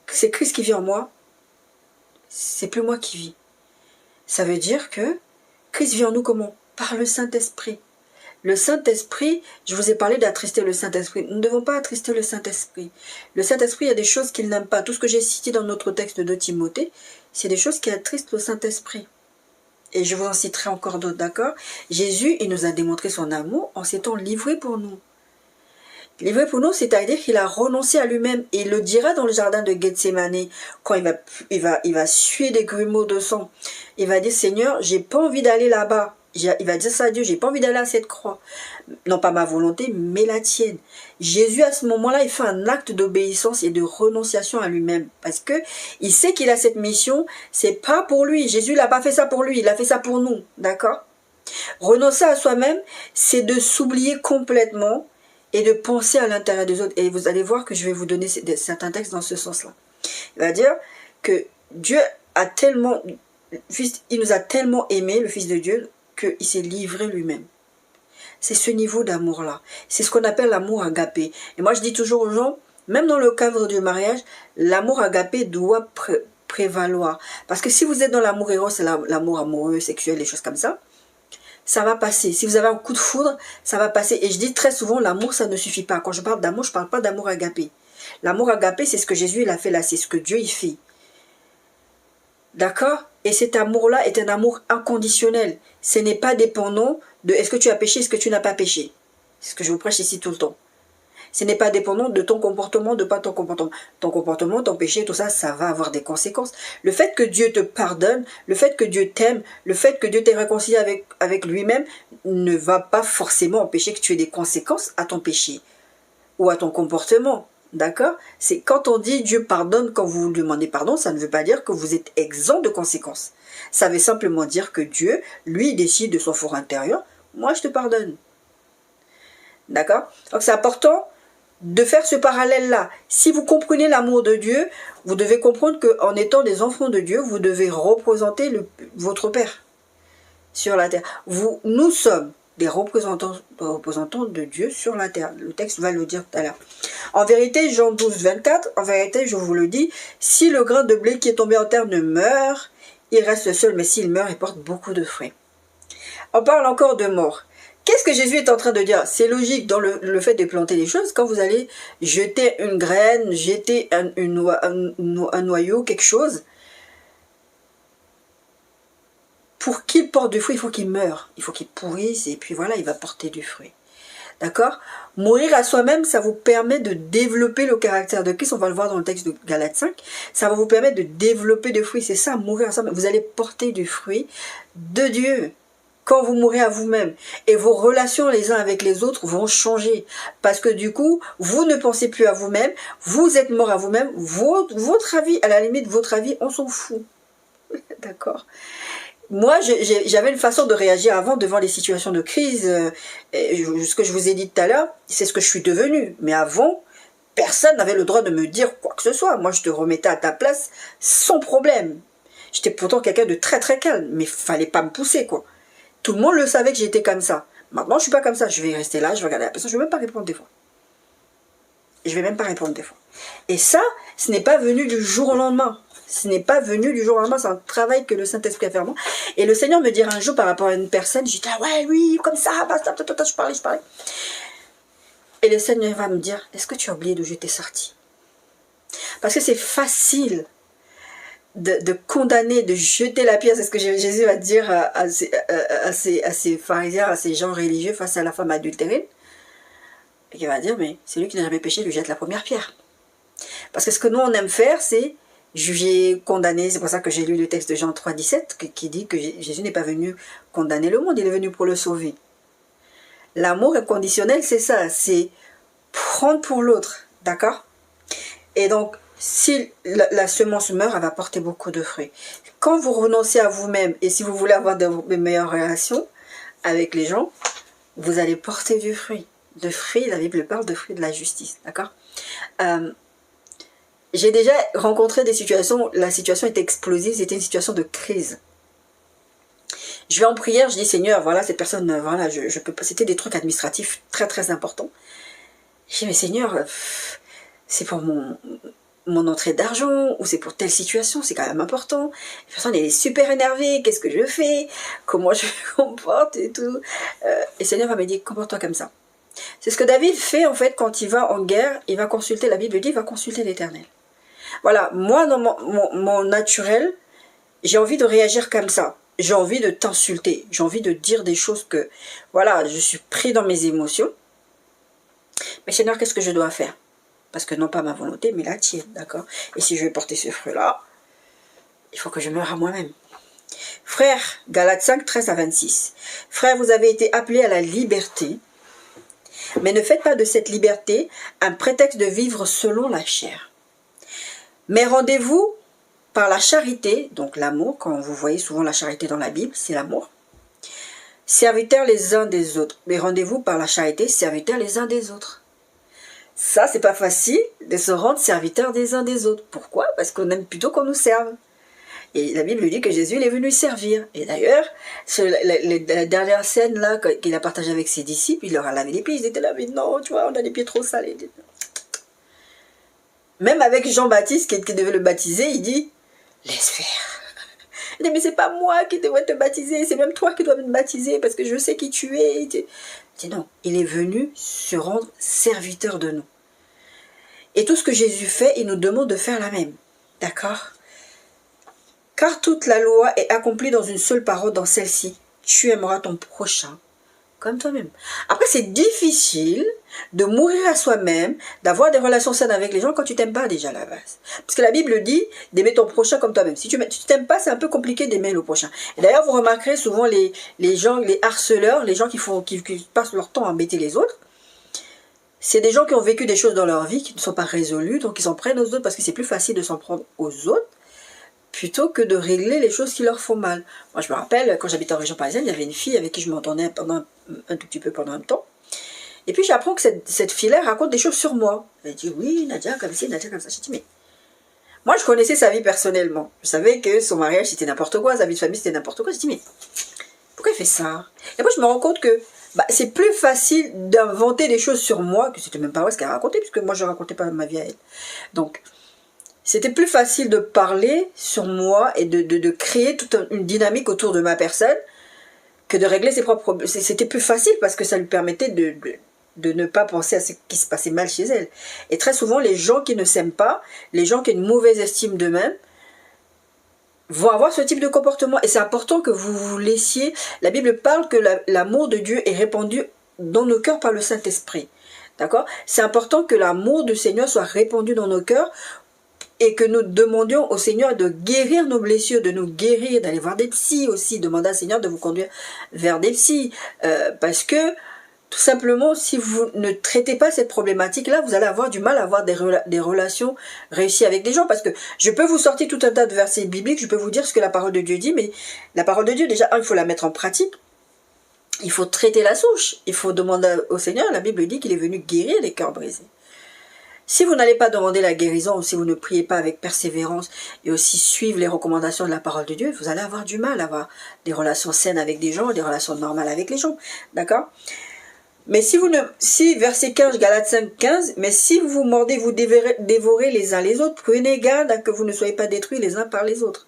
c'est Christ qui vit en moi, c'est plus moi qui vis. Ça veut dire que Christ vit en nous comment? Par le Saint-Esprit. Le Saint-Esprit, je vous ai parlé d'attrister le Saint-Esprit. Nous ne devons pas attrister le Saint-Esprit. Le Saint-Esprit, il y a des choses qu'il n'aime pas. Tout ce que j'ai cité dans notre texte de Timothée, c'est des choses qui attristent le Saint-Esprit. Et je vous en citerai encore d'autres, d'accord? Jésus, il nous a démontré son amour en s'étant livré pour nous. Livré pour nous, c'est-à-dire qu'il a renoncé à lui-même. Et il le dira dans le jardin de Gethsémani, quand il va suer des grumeaux de sang. Il va dire, Seigneur, j'ai pas envie d'aller là-bas. Il va dire ça à Dieu, j'ai pas envie d'aller à cette croix. Non pas ma volonté, mais la tienne. Jésus, à ce moment-là, il fait un acte d'obéissance et de renonciation à lui-même. Parce que il sait qu'il a cette mission, c'est pas pour lui. Jésus n'a pas fait ça pour lui, il a fait ça pour nous. D'accord? Renoncer à soi-même, c'est de s'oublier complètement et de penser à l'intérêt des autres. Et vous allez voir que je vais vous donner certains textes dans ce sens-là. Il va dire que Dieu a tellement, il nous a tellement aimé, le Fils de Dieu, qu'il s'est livré lui-même. C'est ce niveau d'amour-là. C'est ce qu'on appelle l'amour agapé. Et moi, je dis toujours aux gens, même dans le cadre du mariage, l'amour agapé doit prévaloir. Parce que si vous êtes dans l'amour éros, c'est l'amour amoureux, sexuel, des choses comme ça, ça va passer. Si vous avez un coup de foudre, ça va passer. Et je dis très souvent, l'amour, ça ne suffit pas. Quand je parle d'amour, je ne parle pas d'amour agapé. L'amour agapé, c'est ce que Jésus il a fait là. C'est ce que Dieu il fait. D'accord? Et cet amour-là est un amour inconditionnel. Ce n'est pas dépendant de est-ce que tu as péché, est-ce que tu n'as pas péché. C'est ce que je vous prêche ici tout le temps. Ce n'est pas dépendant de ton comportement, de pas ton comportement. Ton comportement, ton péché, tout ça, ça va avoir des conséquences. Le fait que Dieu te pardonne, le fait que Dieu t'aime, le fait que Dieu t'ait réconcilié avec lui-même ne va pas forcément empêcher que tu aies des conséquences à ton péché ou à ton comportement. D'accord? C'est quand on dit Dieu pardonne quand vous demandez pardon, ça ne veut pas dire que vous êtes exempt de conséquences. Ça veut simplement dire que Dieu, lui, décide de son fort intérieur, moi je te pardonne. D'accord? Donc c'est important de faire ce parallèle-là. Si vous comprenez l'amour de Dieu, vous devez comprendre qu'en étant des enfants de Dieu, vous devez représenter votre Père sur la terre. Nous sommes des représentants de Dieu sur la terre. Le texte va le dire tout à l'heure. En vérité, Jean 12, 24, en vérité, je vous le dis, si le grain de blé qui est tombé en terre ne meurt, il reste seul, mais s'il meurt, il porte beaucoup de fruits. On parle encore de mort. Qu'est-ce que Jésus est en train de dire? C'est logique dans le fait de planter des choses. Quand vous allez jeter une graine, jeter un noyau, quelque chose, pour qu'il porte du fruit, il faut qu'il meure. Il faut qu'il pourrisse et puis voilà, il va porter du fruit. D'accord? Mourir à soi-même, ça vous permet de développer le caractère de Christ. On va le voir dans le texte de Galates 5. Ça va vous permettre de développer des fruits. C'est ça, mourir à soi-même. Vous allez porter du fruit de Dieu. quand vous mourrez à vous-même. Et vos relations les uns avec les autres vont changer. Parce que du coup, vous ne pensez plus à vous-même, vous êtes mort à vous-même, votre avis, à la limite, votre avis, on s'en fout. D'accord? Moi, j'avais une façon de réagir avant devant les situations de crise. Ce que je vous ai dit tout à l'heure, c'est ce que je suis devenue. Mais avant, personne n'avait le droit de me dire quoi que ce soit. Moi, je te remettais à ta place sans problème. J'étais pourtant quelqu'un de très très calme, mais fallait pas me pousser, quoi. Tout le monde le savait que j'étais comme ça. Maintenant, je suis pas comme ça. Je vais rester là, je vais regarder la personne, je vais même pas répondre des fois. Je vais même pas répondre des fois. Et ça, ce n'est pas venu du jour au lendemain. Ce n'est pas venu du jour au lendemain, c'est un travail que le Saint-Esprit a fait en moi. Et le Seigneur me dira un jour par rapport à une personne, j'étais ah ouais, oui, comme ça, basta, je parlais. Et le Seigneur va me dire, est-ce que tu as oublié d'où j'étais sorti? Parce que c'est facile de condamner, de jeter la pierre, c'est ce que Jésus va dire à ces pharisiens, à ces gens religieux face à la femme adultérine. Et qui va dire, mais celui qui n'a jamais péché lui jette la première pierre. Parce que ce que nous on aime faire, c'est juger, condamner. C'est pour ça que j'ai lu le texte de Jean 3,17 qui dit que Jésus n'est pas venu condamner le monde, il est venu pour le sauver. L'amour inconditionnel, c'est ça, c'est prendre pour l'autre, d'accord? Et donc, si la semence meurt, elle va porter beaucoup de fruits. Quand vous renoncez à vous-même, et si vous voulez avoir de meilleures relations avec les gens, vous allez porter du fruit. De fruits, la Bible parle de fruits de la justice, d'accord? J'ai déjà rencontré des situations, la situation était explosive, c'était une situation de crise. Je vais en prière, je dis Seigneur, voilà, cette personne, voilà, je peux pas, c'était des trucs administratifs très très importants. Je dis mais Seigneur, c'est pour mon entrée d'argent, ou c'est pour telle situation, c'est quand même important. La personne elle est super énervée, qu'est-ce que je fais? Comment je me comporte et tout. Et Seigneur va me dire, comporte-toi comme ça. C'est ce que David fait en fait quand il va en guerre, il va consulter, la Bible dit, il va consulter l'Éternel. Voilà, moi dans mon naturel, j'ai envie de réagir comme ça. J'ai envie de t'insulter, j'ai envie de dire des choses que, voilà, je suis pris dans mes émotions. Mais Seigneur, qu'est-ce que je dois faire? Parce que non pas ma volonté, mais la tienne, d'accord? Et si je veux porter ce fruit-là, il faut que je meure à moi-même. Frères, Galates 5, 13 à 26. Frères, vous avez été appelés à la liberté, mais ne faites pas de cette liberté un prétexte de vivre selon la chair. Mais rendez-vous par la charité, donc l'amour, quand vous voyez souvent la charité dans la Bible, c'est l'amour. Serviteurs les uns des autres. Mais rendez-vous par la charité, serviteurs les uns des autres. Ça, c'est pas facile de se rendre serviteurs des uns des autres. Pourquoi? Parce qu'on aime plutôt qu'on nous serve. Et la Bible dit que Jésus il est venu servir. Et d'ailleurs, la dernière scène là qu'il a partagée avec ses disciples, il leur a lavé les pieds. Ils étaient là, mais non, tu vois, on a les pieds trop sales. Même avec Jean-Baptiste qui devait le baptiser, il dit, laisse faire. Il dit, mais c'est pas moi qui devrais te baptiser, c'est même toi qui dois me baptiser parce que je sais qui tu es. Il dit, non, il est venu se rendre serviteur de nous. Et tout ce que Jésus fait, il nous demande de faire la même. D'accord? Car toute la loi est accomplie dans une seule parole, dans celle-ci. Tu aimeras ton prochain comme toi-même. Après, c'est difficile de mourir à soi-même, d'avoir des relations saines avec les gens quand tu t'aimes pas déjà à la base. Parce que la Bible dit d'aimer ton prochain comme toi-même. Si tu t'aimes pas, c'est un peu compliqué d'aimer le prochain. Et d'ailleurs, vous remarquerez souvent les gens, les harceleurs, les gens qui passent leur temps à embêter les autres. C'est des gens qui ont vécu des choses dans leur vie qui ne sont pas résolues, donc ils s'en prennent aux autres parce que c'est plus facile de s'en prendre aux autres plutôt que de régler les choses qui leur font mal. Moi, je me rappelle, quand j'habitais en région parisienne, il y avait une fille avec qui je m'entendais pendant un tout petit peu pendant un temps. Et puis, j'apprends que cette fille-là raconte des choses sur moi. Elle dit, oui, Nadia, comme ci, Nadia, comme ça. Je dis, mais... Moi, je connaissais sa vie personnellement. Je savais que son mariage, c'était n'importe quoi, sa vie de famille, c'était n'importe quoi. Je dis, mais pourquoi elle fait ça? Et moi, je me rends compte que c'est plus facile d'inventer des choses sur moi, que c'était même pas vrai ce qu'elle racontait, puisque moi, je ne racontais pas ma vie à elle. Donc, c'était plus facile de parler sur moi et de créer toute une dynamique autour de ma personne que de régler ses propres problèmes. C'était plus facile parce que ça lui permettait de ne pas penser à ce qui se passait mal chez elle. Et très souvent, les gens qui ne s'aiment pas, les gens qui ont une mauvaise estime d'eux-mêmes, vont avoir ce type de comportement. Et c'est important que vous vous laissiez... La Bible parle que l'amour de Dieu est répandu dans nos cœurs par le Saint-Esprit. D'accord? C'est important que l'amour du Seigneur soit répandu dans nos cœurs. et que nous demandions au Seigneur de guérir nos blessures, de nous guérir, d'aller voir des psys aussi, demandez au Seigneur de vous conduire vers des psys, parce que tout simplement, si vous ne traitez pas cette problématique-là, vous allez avoir du mal à avoir des relations réussies avec des gens. Parce que je peux vous sortir tout un tas de versets bibliques, je peux vous dire ce que la parole de Dieu dit, mais la parole de Dieu, déjà, il faut la mettre en pratique. Il faut traiter la souche. Il faut demander au Seigneur. La Bible dit qu'il est venu guérir les cœurs brisés. Si vous n'allez pas demander la guérison, ou si vous ne priez pas avec persévérance, et aussi suivre les recommandations de la parole de Dieu, vous allez avoir du mal à avoir des relations saines avec des gens, des relations normales avec les gens. D'accord ? Mais si verset 15, Galates 5, 15, mais si vous vous mordez, vous dévorez les uns les autres, prenez garde à que vous ne soyez pas détruits les uns par les autres.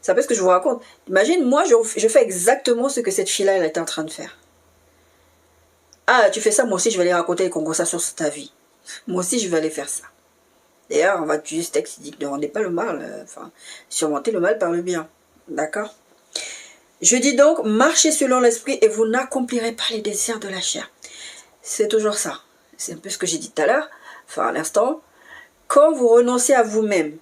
C'est un peu ce que je vous raconte. Imagine, moi, je fais exactement ce que cette fille-là, elle était en train de faire. Ah, tu fais ça, moi aussi, je vais aller raconter les conversations sur ta vie. Moi aussi, je vais aller faire ça. D'ailleurs, on va utiliser ce texte qui dit que ne rendez pas le mal, surmontez le mal par le bien. D'accord ? Je dis donc, marchez selon l'esprit et vous n'accomplirez pas les désirs de la chair. C'est toujours ça. C'est un peu ce que j'ai dit tout à l'heure, à l'instant. Quand vous renoncez à vous-même,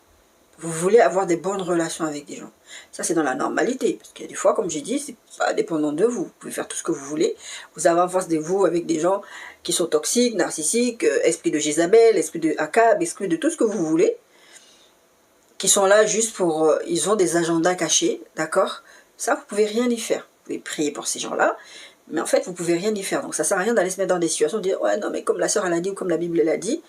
vous voulez avoir des bonnes relations avec des gens. Ça, c'est dans la normalité. Parce qu'il y a des fois, comme j'ai dit, c'est pas dépendant de vous. Vous pouvez faire tout ce que vous voulez. Vous avez en face de vous avec des gens qui sont toxiques, narcissiques, esprit de Jézabel, esprit de Akab, esprit de tout ce que vous voulez. Qui sont là juste pour... ils ont des agendas cachés, d'accord ? Ça, vous pouvez rien y faire. Vous pouvez prier pour ces gens-là, mais en fait, vous pouvez rien y faire. Donc, ça sert à rien d'aller se mettre dans des situations, de dire, ouais, non, mais comme la sœur, elle a dit, ou comme la Bible, elle a dit,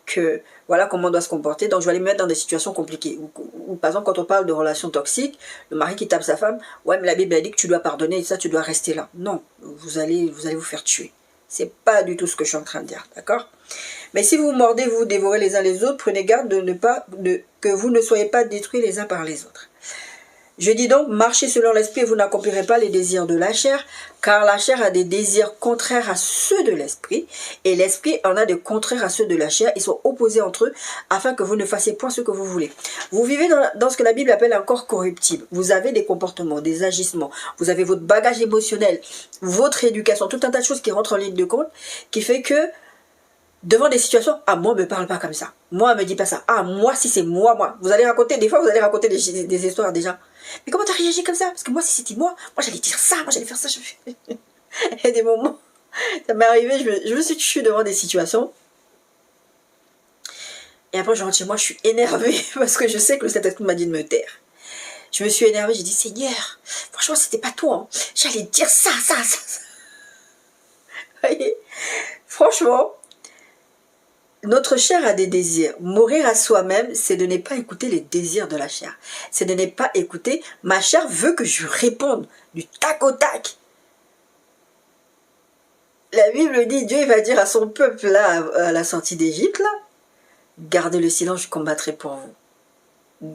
que voilà comment on doit se comporter. Donc, je vais aller me mettre dans des situations compliquées. Ou par exemple, quand on parle de relations toxiques, le mari qui tape sa femme, ouais, mais la Bible a dit que tu dois pardonner, et ça, tu dois rester là. Non, vous allez vous faire tuer. C'est pas du tout ce que je suis en train de dire, d'accord ? Mais si vous mordez, vous dévorez les uns les autres, prenez garde que vous ne soyez pas détruits les uns par les autres. Je dis donc, marchez selon l'esprit et vous n'accomplirez pas les désirs de la chair, car la chair a des désirs contraires à ceux de l'esprit, et l'esprit en a des contraires à ceux de la chair. Ils sont opposés entre eux, afin que vous ne fassiez point ce que vous voulez. Vous vivez dans ce que la Bible appelle un corps corruptible. Vous avez des comportements, des agissements, vous avez votre bagage émotionnel, votre éducation, tout un tas de choses qui rentrent en ligne de compte, qui fait que, devant des situations, ah, moi, me parle pas comme ça. Moi, me dis pas ça. Ah, moi, si c'est moi. Vous allez raconter, des fois, vous allez raconter des histoires déjà. Mais comment t'as réagi comme ça? Parce que moi, si c'était moi j'allais dire ça, moi j'allais faire ça. Il y a des moments, ça m'est arrivé, je me suis tuée devant des situations. Et après, je rentre chez moi, je suis énervée parce que je sais que le Saint-Esprit m'a dit de me taire. Je me suis énervée, j'ai dit, Seigneur, franchement, c'était pas toi. Hein. J'allais dire ça. Vous voyez? Franchement, notre chair a des désirs. Mourir à soi-même, c'est de ne pas écouter les désirs de la chair. C'est de ne pas écouter. Ma chair veut que je réponde du tac au tac. La Bible dit, Dieu va dire à son peuple là, à la sortie d'Égypte, là, gardez le silence, je combattrai pour vous.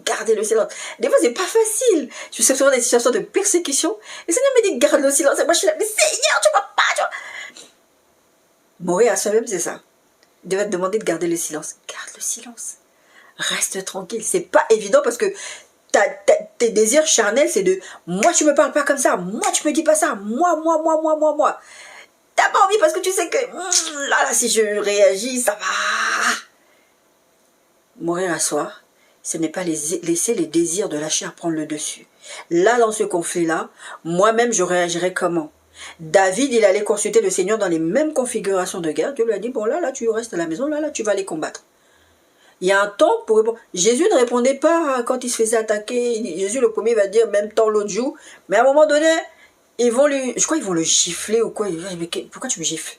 Gardez le silence. Des fois, c'est pas facile. Je suis souvent dans des situations de persécution. Et le Seigneur me dit, garde le silence. Et moi, je suis là, mais Seigneur, tu vois pas. Mourir à soi-même, c'est ça. Dieu va te demander de garder le silence. Garde le silence. Reste tranquille. C'est pas évident parce que tes désirs charnels, c'est de moi, tu me parles pas comme ça. Moi, tu me dis pas ça. Moi. T'as pas envie parce que tu sais que là, si je réagis, ça va. Mourir à soi, ce n'est pas laisser les désirs de la chair prendre le dessus. Là, dans ce conflit-là, moi-même, je réagirais comment? David, il allait consulter le Seigneur dans les mêmes configurations de guerre. Dieu lui a dit, bon là, tu restes à la maison, là, tu vas aller combattre. Il y a un temps pour répondre. Jésus ne répondait pas quand il se faisait attaquer. Jésus, le premier, va dire, même temps, l'autre joue. Mais à un moment donné, je crois qu'ils vont le gifler ou quoi. Mais pourquoi tu me gifles?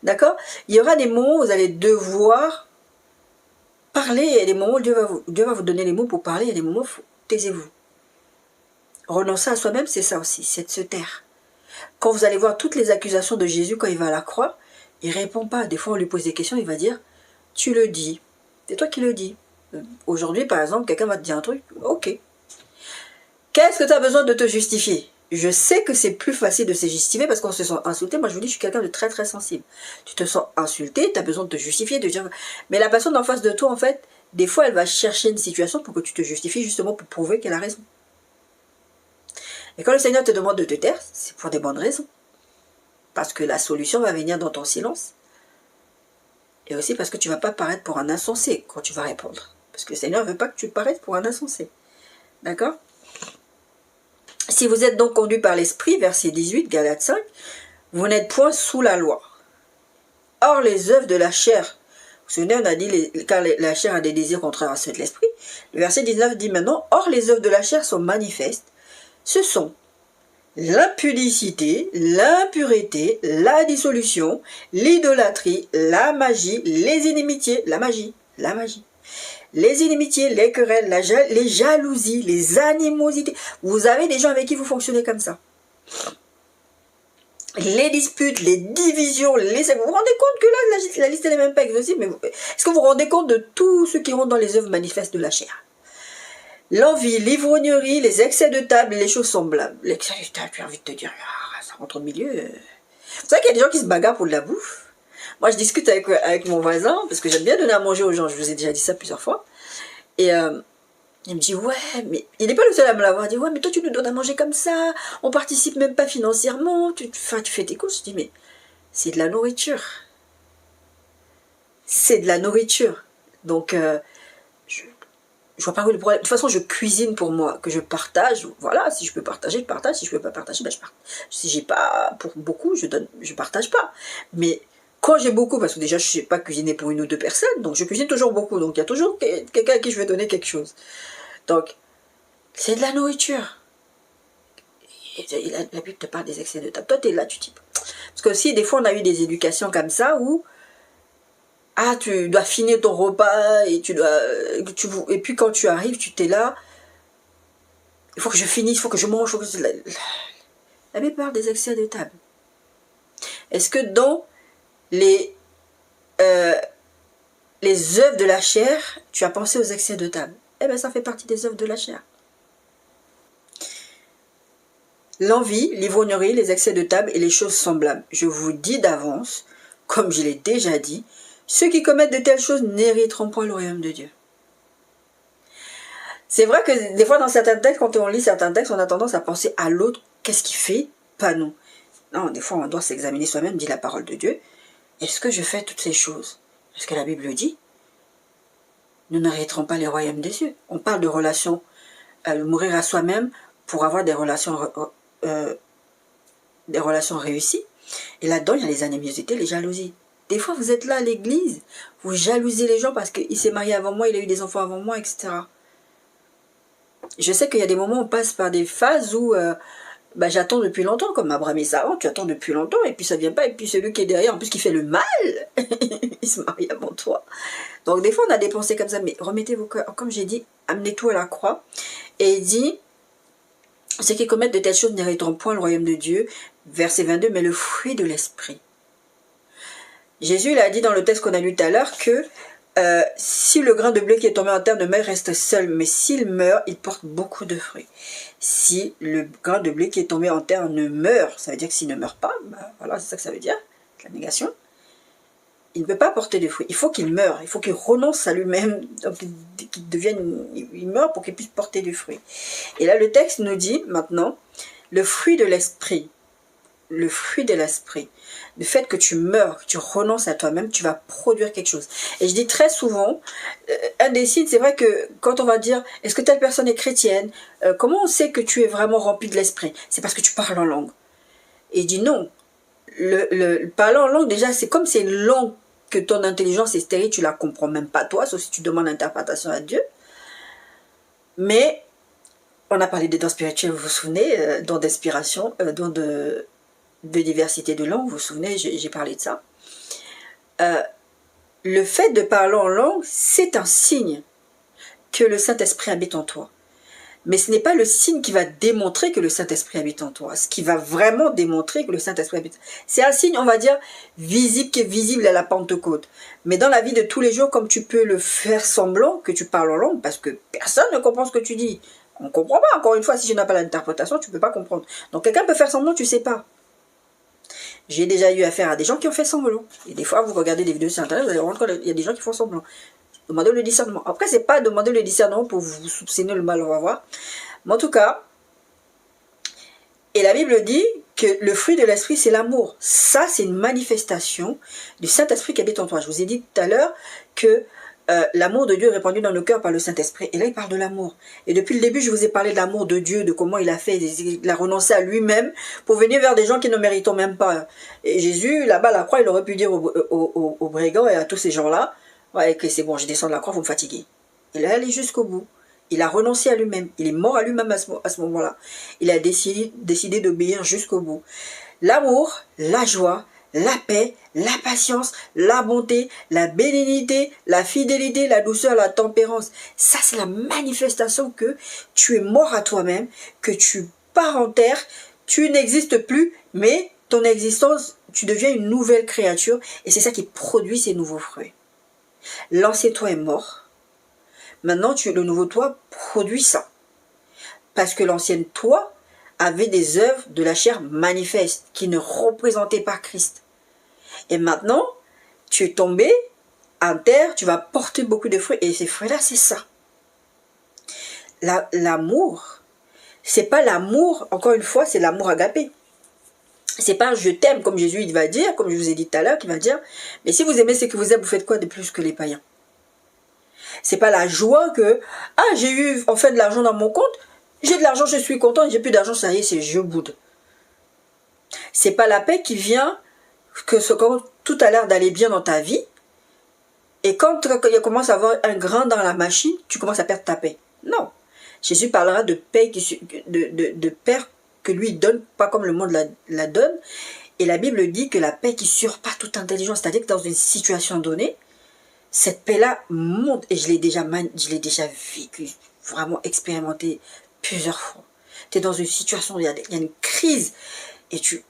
D'accord? Il y aura des moments où vous allez devoir parler. Il y a des moments où Dieu va vous donner les mots pour parler. Il y a des moments où taisez-vous. Renoncer à soi-même, c'est ça aussi, c'est de se taire. Quand vous allez voir toutes les accusations de Jésus quand il va à la croix, il ne répond pas. Des fois, on lui pose des questions, il va dire, tu le dis. C'est toi qui le dis. Aujourd'hui, par exemple, quelqu'un va te dire un truc, ok. Qu'est-ce que tu as besoin de te justifier? Je sais que c'est plus facile de se justifier parce qu'on se sent insulté. Moi, je vous dis, je suis quelqu'un de très, très sensible. Tu te sens insulté, tu as besoin de te justifier, de dire... Mais la personne en face de toi, en fait, des fois, elle va chercher une situation pour que tu te justifies, justement pour prouver qu'elle a raison. Et quand le Seigneur te demande de te taire, c'est pour des bonnes raisons. Parce que la solution va venir dans ton silence. Et aussi parce que tu ne vas pas paraître pour un insensé quand tu vas répondre. Parce que le Seigneur ne veut pas que tu paraisses pour un insensé. D'accord? Si vous êtes donc conduits par l'Esprit, verset 18, Galates 5, vous n'êtes point sous la loi. Or, les œuvres de la chair, vous vous souvenez, on a dit, car la chair a des désirs contraires à ceux de l'Esprit. Le verset 19 dit maintenant, or, les œuvres de la chair sont manifestes. Ce sont l'impudicité, l'impureté, la dissolution, l'idolâtrie, la magie, les inimitiés, la magie, les inimitiés, les querelles, les jalousies, les animosités. Vous avez des gens avec qui vous fonctionnez comme ça. Les disputes, les divisions, vous vous rendez compte que là, la liste n'est même pas exhaustive, mais est-ce que vous vous rendez compte de tout ce qui rentre dans les œuvres manifestes de la chair? L'envie, l'ivrognerie, les excès de table, les choses semblables. L'excès de table, tu as envie de te dire, ah, ça rentre au milieu. Vous savez qu'il y a des gens qui se bagarrent pour de la bouffe. Moi, je discute avec mon voisin, parce que j'aime bien donner à manger aux gens, je vous ai déjà dit ça plusieurs fois. Et il me dit, ouais, mais il n'est pas le seul à me l'avoir dit, ouais, mais toi, tu nous donnes à manger comme ça, on participe même pas financièrement, tu fais tes courses. Je dis, mais c'est de la nourriture. C'est de la nourriture. Donc, je vois pas où le problème. De toute façon, je cuisine pour moi, que je partage. Voilà, si je peux partager, je partage. Si je peux pas partager, ben je partage. Si j'ai pas pour beaucoup, je partage pas. Mais quand j'ai beaucoup, parce que déjà je sais pas cuisiner pour une ou deux personnes, donc je cuisine toujours beaucoup. Donc il y a toujours quelqu'un à qui je vais donner quelque chose. Donc c'est de la nourriture. Et la Bible te parle des excès de table. Toi, tu es là, tu dis. Parce que aussi, des fois, on a eu des éducations comme ça où ah, tu dois finir ton repas et et puis quand tu arrives, tu t'es là. Il faut que je finisse, il faut que je mange. La Bible parle des excès de table. Est-ce que dans les œuvres de la chair, tu as pensé aux excès de table? Eh bien, ça fait partie des œuvres de la chair. L'envie, l'ivrognerie, les excès de table et les choses semblables. Je vous dis d'avance, comme je l'ai déjà dit, ceux qui commettent de telles choses n'hériteront point le royaume de Dieu. C'est vrai que des fois dans certains textes, quand on lit certains textes, on a tendance à penser à l'autre, qu'est-ce qu'il fait? Pas nous. Non, des fois on doit s'examiner soi-même, dit la parole de Dieu. Est-ce que je fais toutes ces choses? Est-ce que la Bible dit? Nous n'hériterons pas les royaumes des cieux. On parle de relations, mourir à soi-même pour avoir des relations réussies. Et là-dedans, il y a les animosités, les jalousies. Des fois, vous êtes là à l'église, vous jalousez les gens parce qu'il s'est marié avant moi, il a eu des enfants avant moi, etc. Je sais qu'il y a des moments où on passe par des phases où j'attends depuis longtemps, comme Abraham et Sarah, tu attends depuis longtemps, et puis ça vient pas, et puis celui qui est derrière, en plus qui fait le mal, il se marie avant toi. Donc des fois, on a des pensées comme ça, mais remettez vos cœurs, comme j'ai dit, amenez tout à la croix, et il dit, ceux qui commettent de telles choses n'hériteront point le royaume de Dieu, verset 22, mais le fruit de l'esprit. Jésus il a dit dans le texte qu'on a lu tout à l'heure que si le grain de blé qui est tombé en terre ne meurt, reste seul, mais s'il meurt, il porte beaucoup de fruits. Si le grain de blé qui est tombé en terre ne meurt, ça veut dire que s'il ne meurt pas, voilà, c'est ça que ça veut dire, la négation, il ne peut pas porter de fruits. Il faut qu'il meure, il faut qu'il renonce à lui-même, il meurt pour qu'il puisse porter du fruit. Et là, le texte nous dit maintenant, le fruit de l'esprit, le fruit de l'esprit, le fait que tu meurs, que tu renonces à toi-même, tu vas produire quelque chose. Et je dis très souvent, un des signes, c'est vrai que quand on va dire, est-ce que telle personne est chrétienne, comment on sait que tu es vraiment rempli de l'esprit? C'est parce que tu parles en langue. Et je dis non, le parler en langue, déjà, c'est comme c'est une langue que ton intelligence est stérile, tu la comprends même pas toi, sauf si tu demandes l'interprétation à Dieu. Mais, on a parlé des dons spirituels, vous vous souvenez, dons d'inspiration, dons de diversité de langue, vous vous souvenez, j'ai parlé de ça. Le fait de parler en langue, c'est un signe que le Saint-Esprit habite en toi. Mais ce n'est pas le signe qui va démontrer que le Saint-Esprit habite en toi. Ce qui va vraiment démontrer que le Saint-Esprit habite. C'est un signe, on va dire, visible, qui est visible à la Pentecôte. Mais dans la vie de tous les jours, comme tu peux le faire semblant que tu parles en langue, parce que personne ne comprend ce que tu dis. On ne comprend pas. Encore une fois, si je n'ai pas l'interprétation, tu ne peux pas comprendre. Donc quelqu'un peut faire semblant, tu ne sais pas. J'ai déjà eu affaire à des gens qui ont fait semblant. Et des fois, vous regardez des vidéos sur Internet, vous allez voir qu'il y a des gens qui font semblant. Demandez le discernement. Après, c'est pas demander le discernement pour vous soupçonner le mal, on va voir. Mais en tout cas, et la Bible dit que le fruit de l'esprit, c'est l'amour. Ça, c'est une manifestation du Saint-Esprit qui habite en toi. Je vous ai dit tout à l'heure que l'amour de Dieu est répandu dans le cœur par le Saint-Esprit. Et là, il parle de l'amour. Et depuis le début, je vous ai parlé de l'amour de Dieu, de comment il a fait, il a renoncé à lui-même pour venir vers des gens qui ne méritent même pas. Et Jésus, là-bas, à la croix, il aurait pu dire aux brigands et à tous ces gens-là, ouais, que c'est bon, je descends de la croix, vous me fatiguez. Et là, il est jusqu'au bout. Il a renoncé à lui-même. Il est mort à lui-même à ce moment-là. Il a décidé d'obéir jusqu'au bout. L'amour, la joie, la paix, la patience, la bonté, la bénignité, la fidélité, la douceur, la tempérance. Ça, c'est la manifestation que tu es mort à toi-même, que tu pars en terre, tu n'existes plus, mais ton existence, tu deviens une nouvelle créature et c'est ça qui produit ces nouveaux fruits. L'ancien toi est mort. Maintenant, le nouveau toi produit ça. Parce que l'ancienne toi avait des œuvres de la chair manifestes qui ne représentaient pas Christ. Et maintenant, tu es tombé en terre, tu vas porter beaucoup de fruits. Et ces fruits-là, c'est ça. L'amour, c'est pas l'amour, encore une fois, c'est l'amour agapé. C'est pas je t'aime comme Jésus il va dire, comme je vous ai dit tout à l'heure, qu'il va dire, mais si vous aimez ce que vous aimez, vous faites quoi de plus que les païens? C'est pas la joie que, ah, j'ai eu enfin de l'argent dans mon compte, j'ai de l'argent, je suis content, j'ai plus d'argent, ça y est, c'est je boude. C'est pas la paix qui vient que quand tout a l'air d'aller bien dans ta vie, et quand il commence à avoir un grain dans la machine, tu commences à perdre ta paix. Non. Jésus parlera de paix, de paix que lui donne, pas comme le monde la donne. Et la Bible dit que la paix qui surpasse toute intelligence, c'est-à-dire que dans une situation donnée, cette paix-là monte, et je l'ai déjà vécu, vraiment expérimenté plusieurs fois. Tu es dans une situation où il y a une crise, et tu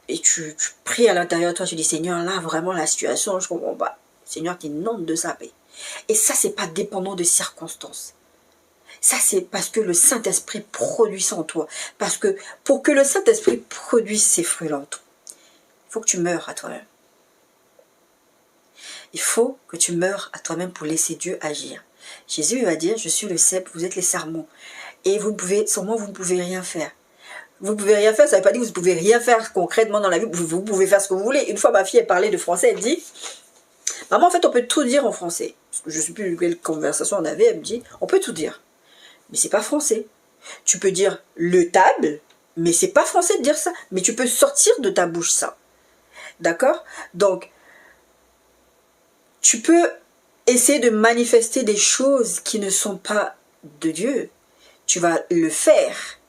pries à l'intérieur de toi, tu dis, Seigneur, là, vraiment, la situation, je comprends pas. Seigneur, tu inondes de sa paix. Et ça, c'est pas dépendant de circonstances. Ça, c'est parce que le Saint-Esprit produit ça en toi. Parce que pour que le Saint-Esprit produise ces fruits-là en toi, il faut que tu meurs à toi-même. Il faut que tu meurs à toi-même pour laisser Dieu agir. Jésus va dire, je suis le cep, vous êtes les sarments. Et vous pouvez, sans moi, vous ne pouvez rien faire. Vous ne pouvez rien faire, ça ne veut pas dire que vous ne pouvez rien faire concrètement dans la vie. Vous pouvez faire ce que vous voulez. Une fois, ma fille, elle parlait de français, elle dit, maman, en fait, on peut tout dire en français. Je ne sais plus quelle conversation on avait, elle me dit, on peut tout dire. Mais c'est pas français. Tu peux dire le table, mais c'est pas français de dire ça. Mais tu peux sortir de ta bouche ça. D'accord? Donc, tu peux essayer de manifester des choses qui ne sont pas de Dieu. Tu vas le faire,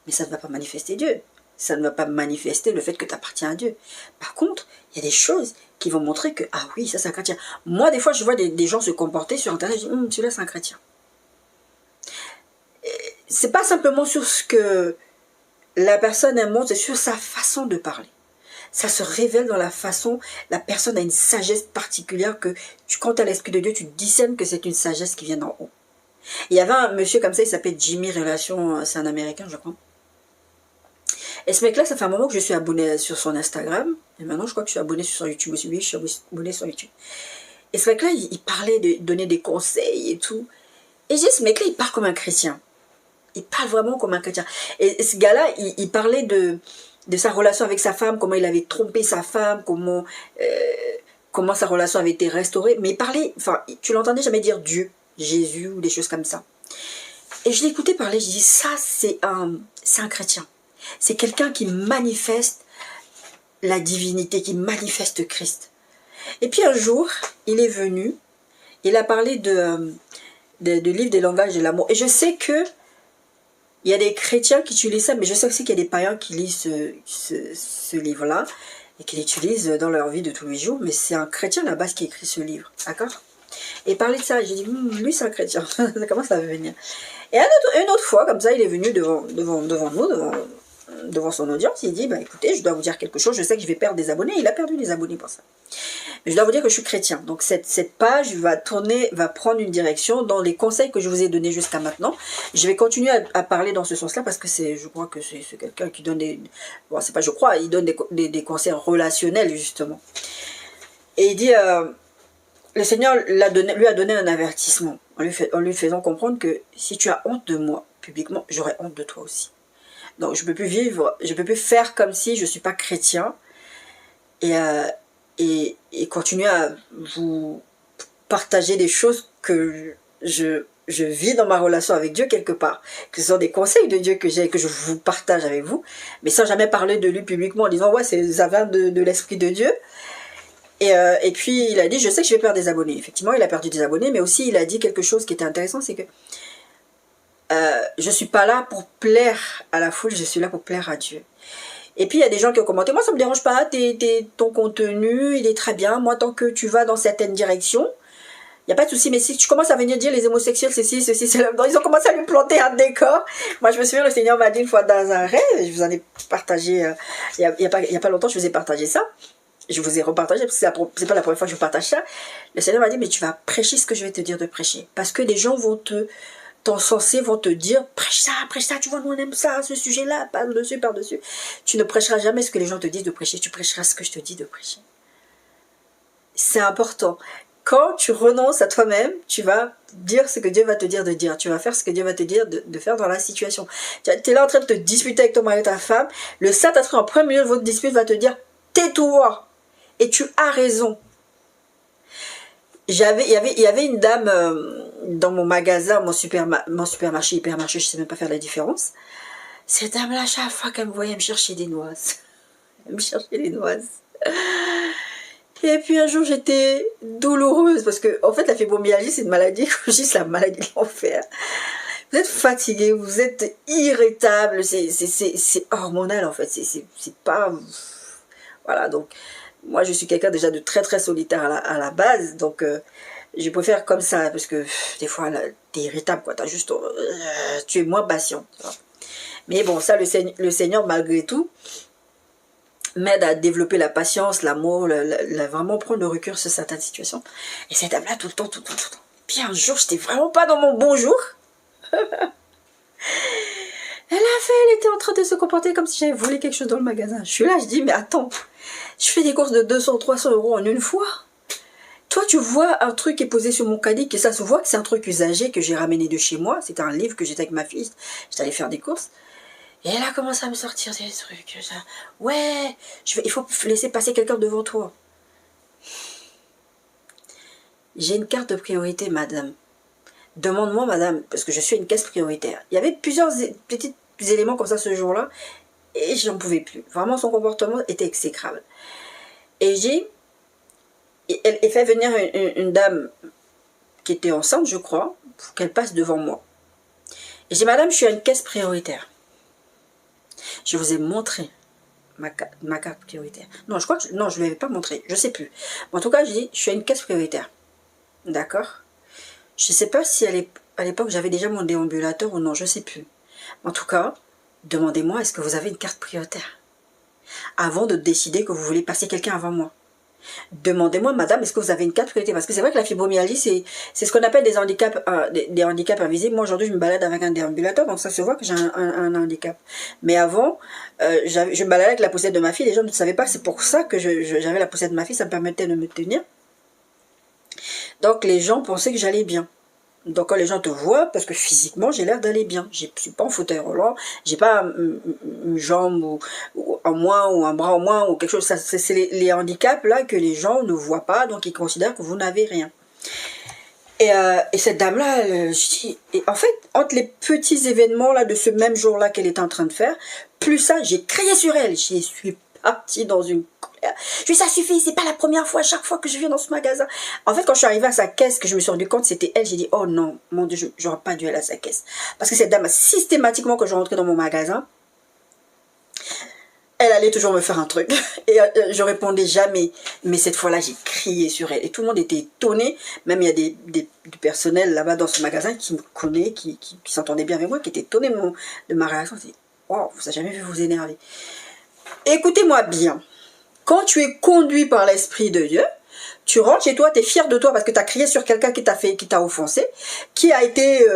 mais ça ne va pas manifester Dieu. Ça ne va pas manifester le fait que tu appartiens à Dieu. Par contre, il y a des choses qui vont montrer que, ah oui, ça c'est un chrétien. Moi, des fois, je vois des gens se comporter sur Internet, je dis, celui-là c'est un chrétien. C'est pas simplement sur ce que la personne elle montre, c'est sur sa façon de parler. Ça se révèle dans la façon, la personne a une sagesse particulière que quand tu as l'Esprit de Dieu, tu discernes que c'est une sagesse qui vient d'en haut. Il y avait un monsieur comme ça, il s'appelle Jimmy Relation, c'est un Américain je crois. Et ce mec-là, ça fait un moment que je suis abonné sur son Instagram, et maintenant je crois que je suis abonné sur son YouTube aussi, oui, je suis abonné sur YouTube. Et ce mec-là, il parlait de donner des conseils et tout. Et je dis, ce mec-là, il parle comme un chrétien. Il parle vraiment comme un chrétien. Et ce gars-là, il parlait de sa relation avec sa femme, comment il avait trompé sa femme, comment sa relation avait été restaurée. Mais il parlait, enfin, tu l'entendais jamais dire Dieu, Jésus ou des choses comme ça. Et je l'écoutais parler, je dis, ça, c'est un chrétien. C'est quelqu'un qui manifeste la divinité, qui manifeste Christ. Et puis un jour, il est venu, il a parlé de livre des langages de l'amour. Et je sais que il y a des chrétiens qui utilisent ça, mais je sais aussi qu'il y a des païens qui lisent ce livre-là et qui l'utilisent dans leur vie de tous les jours, mais c'est un chrétien à la base qui écrit ce livre, d'accord? Et parler de ça, j'ai dit, lui c'est un chrétien, ça commence à venir. Et une autre fois, comme ça, il est venu devant nous, devant son audience, il dit, bah écoutez, je dois vous dire quelque chose, je sais que je vais perdre des abonnés, il a perdu des abonnés pour ça. Mais je dois vous dire que je suis chrétien, donc cette page va prendre une direction dans les conseils que je vous ai donnés jusqu'à maintenant. Je vais continuer à parler dans ce sens-là parce que je crois que c'est quelqu'un qui donne bon, c'est pas je crois, il donne des conseils relationnels justement. Et il dit, le Seigneur lui a donné un avertissement en lui faisant comprendre que si tu as honte de moi publiquement, j'aurai honte de toi aussi. Donc je peux plus vivre, je peux plus faire comme si je suis pas chrétien et continuer à vous partager des choses que je vis dans ma relation avec Dieu quelque part, que ce sont des conseils de Dieu que j'ai, que je vous partage avec vous, mais sans jamais parler de lui publiquement en disant ouais ça vient de l'Esprit de Dieu. Et puis il a dit je sais que je vais perdre des abonnés. Effectivement il a perdu des abonnés, mais aussi il a dit quelque chose qui était intéressant, c'est que je suis pas là pour plaire à la foule, je suis là pour plaire à Dieu. Et puis il y a des gens qui ont commenté, moi ça me dérange pas, ton contenu il est très bien, moi tant que tu vas dans certaines directions, il n'y a pas de souci, mais si tu commences à venir dire les homosexuels, ceci, cela, ils ont commencé à lui planter un décor. Moi, je me souviens, le Seigneur m'a dit une fois dans un rêve, je vous en ai partagé, il y a pas longtemps, je vous ai partagé ça. Je vous ai repartagé, parce que c'est pas la première fois que je partage ça. Le Seigneur m'a dit, mais tu vas prêcher ce que je vais te dire de prêcher. Parce que les gens vont t'encenser, vont te dire, prêche ça, tu vois, nous on aime ça, ce sujet-là, par-dessus. Tu ne prêcheras jamais ce que les gens te disent de prêcher, tu prêcheras ce que je te dis de prêcher. C'est important. Quand tu renonces à toi-même, tu vas dire ce que Dieu va te dire de dire. Tu vas faire ce que Dieu va te dire de faire dans la situation. Tu es là en train de te disputer avec ton mari ou ta femme. Le Saint-Esprit en premier milieu de votre dispute va te dire « tais-toi » et tu as raison. Il y avait une dame dans mon magasin, mon supermarché, hypermarché, je ne sais même pas faire la différence. Cette dame-là, chaque fois qu'elle me voyait, elle me cherchait des noises. Elle me cherchait des noises. Et puis un jour j'étais douloureuse parce que en fait la fibromyalgie c'est une maladie, c'est la maladie de l'enfer. Vous êtes fatigué, vous êtes irritable, c'est hormonal en fait, c'est pas... Voilà, donc moi je suis quelqu'un déjà de très très solitaire à la base, donc je préfère comme ça parce que des fois t'es irritable quoi, t'as juste... tu es moins patient. Mais bon ça le Seigneur malgré tout m'aide à développer la patience, l'amour, vraiment prendre le recul sur certaines situations. Et cette dame-là, tout le temps. Puis un jour, j'étais vraiment pas dans mon bon jour. Elle était en train de se comporter comme si j'avais volé quelque chose dans le magasin. Je suis là, je dis, mais attends, je fais des courses de 200, 300 euros en une fois. Toi, tu vois un truc qui est posé sur mon caddie, que ça se voit que c'est un truc usagé que j'ai ramené de chez moi. C'était un livre que j'étais avec ma fille. J'étais allée faire des courses. Et elle a commencé à me sortir des trucs. Ça. Ouais, il faut laisser passer quelqu'un devant toi. J'ai une carte de priorité, madame. Demande-moi, madame, parce que je suis une caisse prioritaire. Il y avait plusieurs petits éléments comme ça ce jour-là, et j'en pouvais plus. Vraiment, son comportement était exécrable. Et elle fait venir une dame qui était enceinte, je crois, pour qu'elle passe devant moi. Et j'ai dit, madame, je suis une caisse prioritaire. Je vous ai montré ma carte prioritaire. Non, je crois que... Non, je ne l'avais pas montré. Je ne sais plus. En tout cas, je dis, je suis à une caisse prioritaire. D'accord. Je ne sais pas si à l'époque, j'avais déjà mon déambulateur ou non. Je ne sais plus. En tout cas, demandez-moi, est-ce que vous avez une carte prioritaire? Avant de décider que vous voulez passer quelqu'un avant moi. Demandez-moi, madame, est-ce que vous avez une carte priorité? Parce que c'est vrai que la fibromyalgie, c'est ce qu'on appelle des handicaps, des handicaps invisibles. Moi, aujourd'hui, je me balade avec un déambulateur, donc ça se voit que j'ai un handicap. Mais avant, je me baladais avec la poussette de ma fille, les gens ne savaient pas, c'est pour ça que j'avais la poussette de ma fille, ça me permettait de me tenir. Donc, les gens pensaient que j'allais bien. Donc, quand les gens te voient, parce que physiquement, j'ai l'air d'aller bien. Je ne suis pas en fauteuil roulant, j'ai pas une jambe en moins ou un bras en moins ou quelque chose. C'est les handicaps là que les gens ne voient pas, donc ils considèrent que vous n'avez rien. Et cette dame-là, en fait, entre les petits événements là de ce même jour-là qu'elle était en train de faire, plus ça, j'ai crié sur elle. Je suis partie dans une colère. Je dis, ça suffit, c'est pas la première fois, chaque fois que je viens dans ce magasin. En fait, quand je suis arrivée à sa caisse, que je me suis rendu compte, c'était elle, j'ai dit, oh non, mon Dieu, j'aurais pas dû aller à sa caisse. Parce que cette dame, systématiquement, quand je rentrais dans mon magasin, elle allait toujours me faire un truc. Et je répondais jamais. Mais cette fois-là, j'ai crié sur elle. Et tout le monde était étonné. Même il y a du personnel là-bas dans ce magasin qui me connaît, qui s'entendait bien avec moi, qui était étonné de ma réaction. Je dis, wow, vous n'avez jamais vu vous énerver. Écoutez-moi bien. Quand tu es conduit par l'Esprit de Dieu, tu rentres chez toi, tu es fier de toi parce que tu as crié sur quelqu'un qui t'a offensé, qui a été...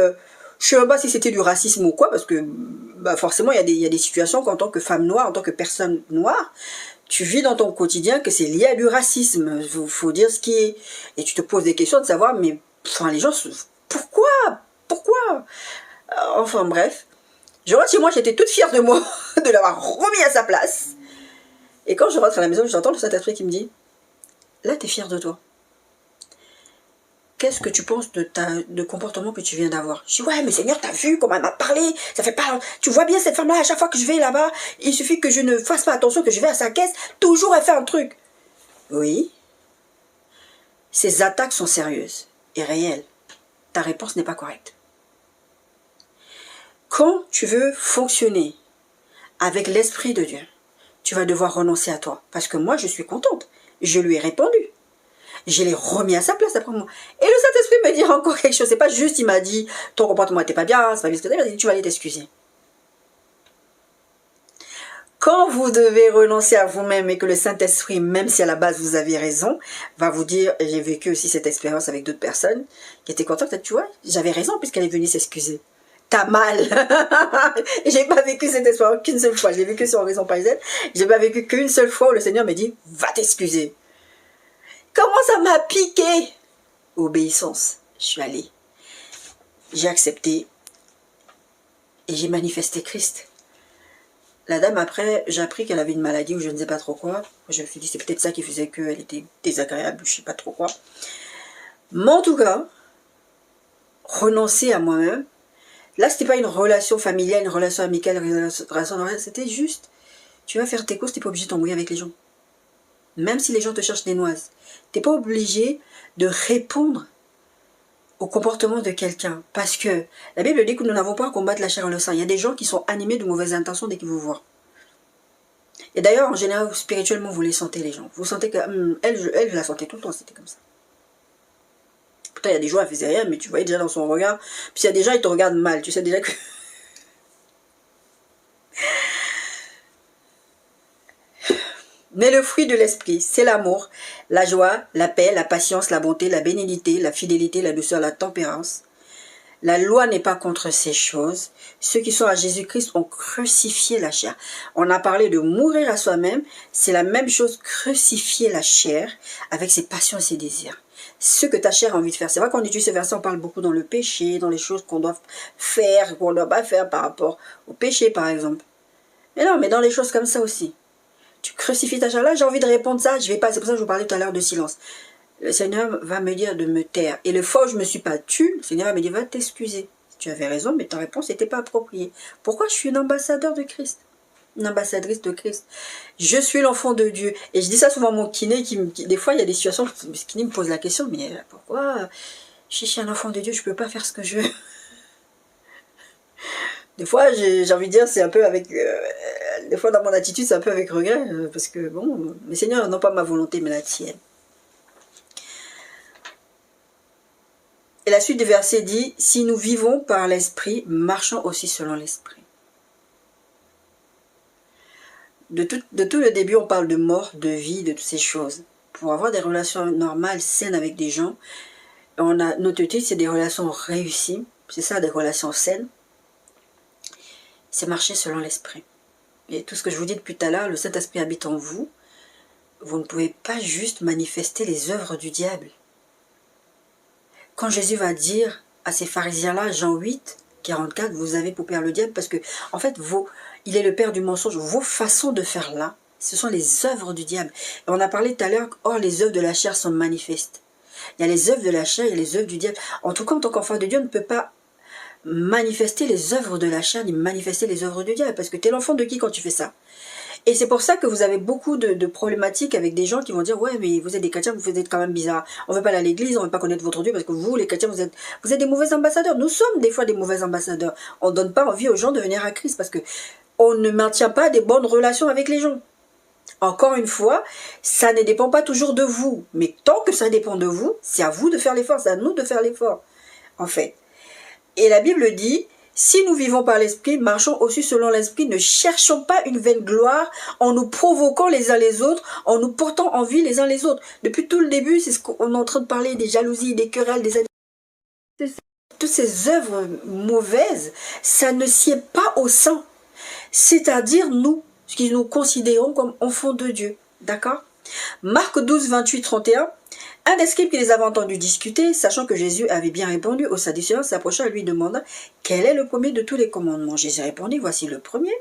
je ne sais pas si c'était du racisme ou quoi, parce que bah forcément, il y a des situations qu'en tant que femme noire, en tant que personne noire, tu vis dans ton quotidien que c'est lié à du racisme. Il faut dire ce qui est. Et tu te poses des questions de savoir, mais enfin, les gens, pourquoi enfin bref. Je rentre chez moi, j'étais toute fière de moi, de l'avoir remis à sa place. Et quand je rentre à la maison, j'entends le Saint-Esprit qui me dit, là, tu es fière de toi. Qu'est-ce que tu penses de comportement que tu viens d'avoir? Je dis, ouais, mais Seigneur, t'as vu comment elle m'a parlé? Ça fait pas... Tu vois bien cette femme-là, à chaque fois que je vais là-bas, il suffit que je ne fasse pas attention, que je vais à sa caisse, toujours elle fait un truc. Oui. Ces attaques sont sérieuses et réelles. Ta réponse n'est pas correcte. Quand tu veux fonctionner avec l'Esprit de Dieu, tu vas devoir renoncer à toi. Parce que moi, je suis contente. Je lui ai répondu. Je l'ai remis à sa place après moi. Et le Saint-Esprit me dit encore quelque chose. C'est pas juste, il m'a dit, ton comportement n'était pas bien, c'est pas bien ce que tu as. Il m'a dit, tu vas aller t'excuser. Quand vous devez renoncer à vous-même et que le Saint-Esprit, même si à la base vous avez raison, va vous dire, j'ai vécu aussi cette expérience avec d'autres personnes qui étaient contentes, tu vois, j'avais raison puisqu'elle est venue s'excuser. T'as mal. J'ai pas vécu cette expérience qu'une seule fois. Je l'ai vécu sur Horizon Parisienne. J'ai pas vécu qu'une seule fois où le Seigneur me dit, va t'excuser. Comment ça m'a piqué? Obéissance. Je suis allée. J'ai accepté. Et j'ai manifesté Christ. La dame, après, j'ai appris qu'elle avait une maladie ou je ne sais pas trop quoi. Je me suis dit, c'est peut-être ça qui faisait qu'elle était désagréable, je ne sais pas trop quoi. Mais en tout cas, renoncer à moi-même, là, ce n'était pas une relation familiale, une relation amicale, une relation normale, c'était juste, tu vas faire tes courses, tu n'es pas obligé de t'embrouiller avec les gens. Même si les gens te cherchent des noises. Tu n'es pas obligé de répondre au comportement de quelqu'un. Parce que la Bible dit que nous n'avons pas à combattre la chair et le sang. Il y a des gens qui sont animés de mauvaises intentions dès qu'ils vous voient. Et d'ailleurs, en général, spirituellement, vous les sentez, les gens. Vous sentez que, elle, je la sentais tout le temps, c'était comme ça. Pourtant, il y a des jours, elle faisait rien, mais tu voyais déjà dans son regard. Puis il y a des gens, ils te regardent mal. Tu sais déjà que... Mais le fruit de l'esprit, c'est l'amour, la joie, la paix, la patience, la bonté, la bénignité, la fidélité, la douceur, la tempérance. La loi n'est pas contre ces choses. Ceux qui sont à Jésus-Christ ont crucifié la chair. On a parlé de mourir à soi-même. C'est la même chose, crucifier la chair avec ses passions et ses désirs. Ce que ta chair a envie de faire. C'est vrai qu'on utilise ce verset, on parle beaucoup dans le péché, dans les choses qu'on doit faire, qu'on ne doit pas faire par rapport au péché, par exemple. Mais non, mais dans les choses comme ça aussi. Tu crucifies ta chair. Là, j'ai envie de répondre ça. Je vais pas. C'est pour ça que je vous parlais tout à l'heure de silence. Le Seigneur va me dire de me taire. Et le fois où je ne me suis pas tue, le Seigneur va me dire, va t'excuser. Tu avais raison, mais ta réponse n'était pas appropriée. Pourquoi je suis une ambassadeur de Christ? Une ambassadrice de Christ. Je suis l'enfant de Dieu. Et je dis ça souvent à mon kiné, des fois il y a des situations, le kiné me pose la question, mais pourquoi je suis un enfant de Dieu, je ne peux pas faire ce que je veux? Des fois, j'ai envie de dire, c'est un peu avec... des fois, dans mon attitude, c'est un peu avec regret, parce que, bon, mais Seigneur, non pas ma volonté, mais la tienne. Et la suite du verset dit, si nous vivons par l'esprit, marchons aussi selon l'esprit. De tout le début, on parle de mort, de vie, de toutes ces choses. Pour avoir des relations normales, saines avec des gens, notre titre, c'est des relations réussies. C'est ça, des relations saines. C'est marcher selon l'esprit. Et tout ce que je vous dis depuis tout à l'heure, le Saint-Esprit habite en vous. Vous ne pouvez pas juste manifester les œuvres du diable. Quand Jésus va dire à ces pharisiens-là, Jean 8, 44, vous avez pour père le diable, parce que, en fait, il est le père du mensonge. Vos façons de faire là, ce sont les œuvres du diable. Et on a parlé tout à l'heure, or les œuvres de la chair sont manifestes. Il y a les œuvres de la chair et les œuvres du diable. En tout cas, en tant qu'enfant de Dieu, on ne peut pas manifester les œuvres de la chair, ni manifester les œuvres du diable, parce que tu es l'enfant de qui quand tu fais ça? Et c'est pour ça que vous avez beaucoup de problématiques avec des gens qui vont dire, ouais, mais vous êtes des chrétiens, vous êtes quand même bizarre. On ne veut pas aller à l'église, on ne veut pas connaître votre Dieu, parce que vous, les chrétiens, vous êtes des mauvais ambassadeurs. Nous sommes des fois des mauvais ambassadeurs. On ne donne pas envie aux gens de venir à Christ, parce que on ne maintient pas des bonnes relations avec les gens. Encore une fois, ça ne dépend pas toujours de vous. Mais tant que ça dépend de vous, c'est à vous de faire l'effort, c'est à nous de faire l'effort, en fait. Et la Bible dit, si nous vivons par l'esprit, marchons aussi selon l'esprit, ne cherchons pas une vaine gloire en nous provoquant les uns les autres, en nous portant envie les uns les autres. Depuis tout le début, c'est ce qu'on est en train de parler, des jalousies, des querelles, toutes ces œuvres mauvaises, ça ne sied pas au sang. C'est-à-dire nous, ce que nous considérons comme enfants de Dieu. D'accord? Marc 12, 28, 31. Un des scribes qui les avait entendus discuter, sachant que Jésus avait bien répondu aux Sadducéens, s'approcha et lui demanda quel est le premier de tous les commandements. Jésus répondit, voici le premier.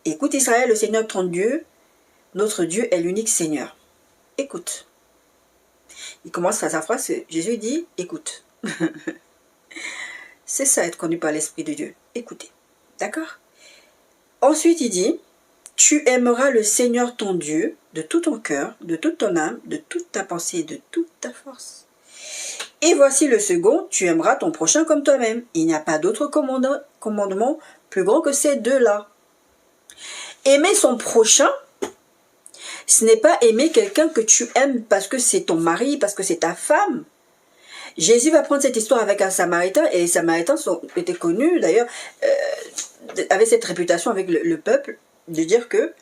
Écoute Israël, le Seigneur ton Dieu, notre Dieu est l'unique Seigneur. Écoute. Il commence sa phrase, Jésus dit, écoute. C'est ça être conduit par l'Esprit de Dieu. Écoutez. D'accord? Ensuite il dit, tu aimeras le Seigneur ton Dieu de tout ton cœur, de toute ton âme, de toute ta pensée et de toute ta force. Et voici le second, tu aimeras ton prochain comme toi-même. Il n'y a pas d'autre commandement plus grand que ces deux-là. Aimer son prochain, ce n'est pas aimer quelqu'un que tu aimes parce que c'est ton mari, parce que c'est ta femme. Jésus va prendre cette histoire avec un Samaritain, et les Samaritains étaient connus, d'ailleurs, avaient cette réputation avec le peuple, de dire que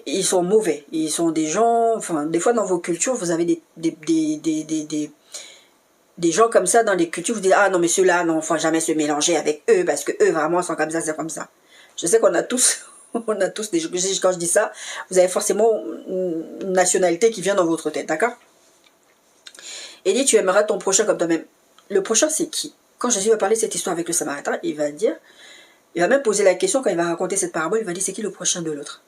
ils sont mauvais, ils sont des gens, enfin, des fois dans vos cultures, vous avez des gens comme ça dans les cultures, vous dites, ah non mais ceux-là, non, faut jamais se mélanger avec eux, parce que eux vraiment sont comme ça, c'est comme ça. Je sais qu'on a tous, quand je dis ça, vous avez forcément une nationalité qui vient dans votre tête, d'accord? Et dit, tu aimeras ton prochain comme toi-même. Le prochain, c'est qui? Quand Jésus va parler de cette histoire avec le Samaritain, il va dire, il va même poser la question quand il va raconter cette parabole, il va dire, c'est qui le prochain de l'autre?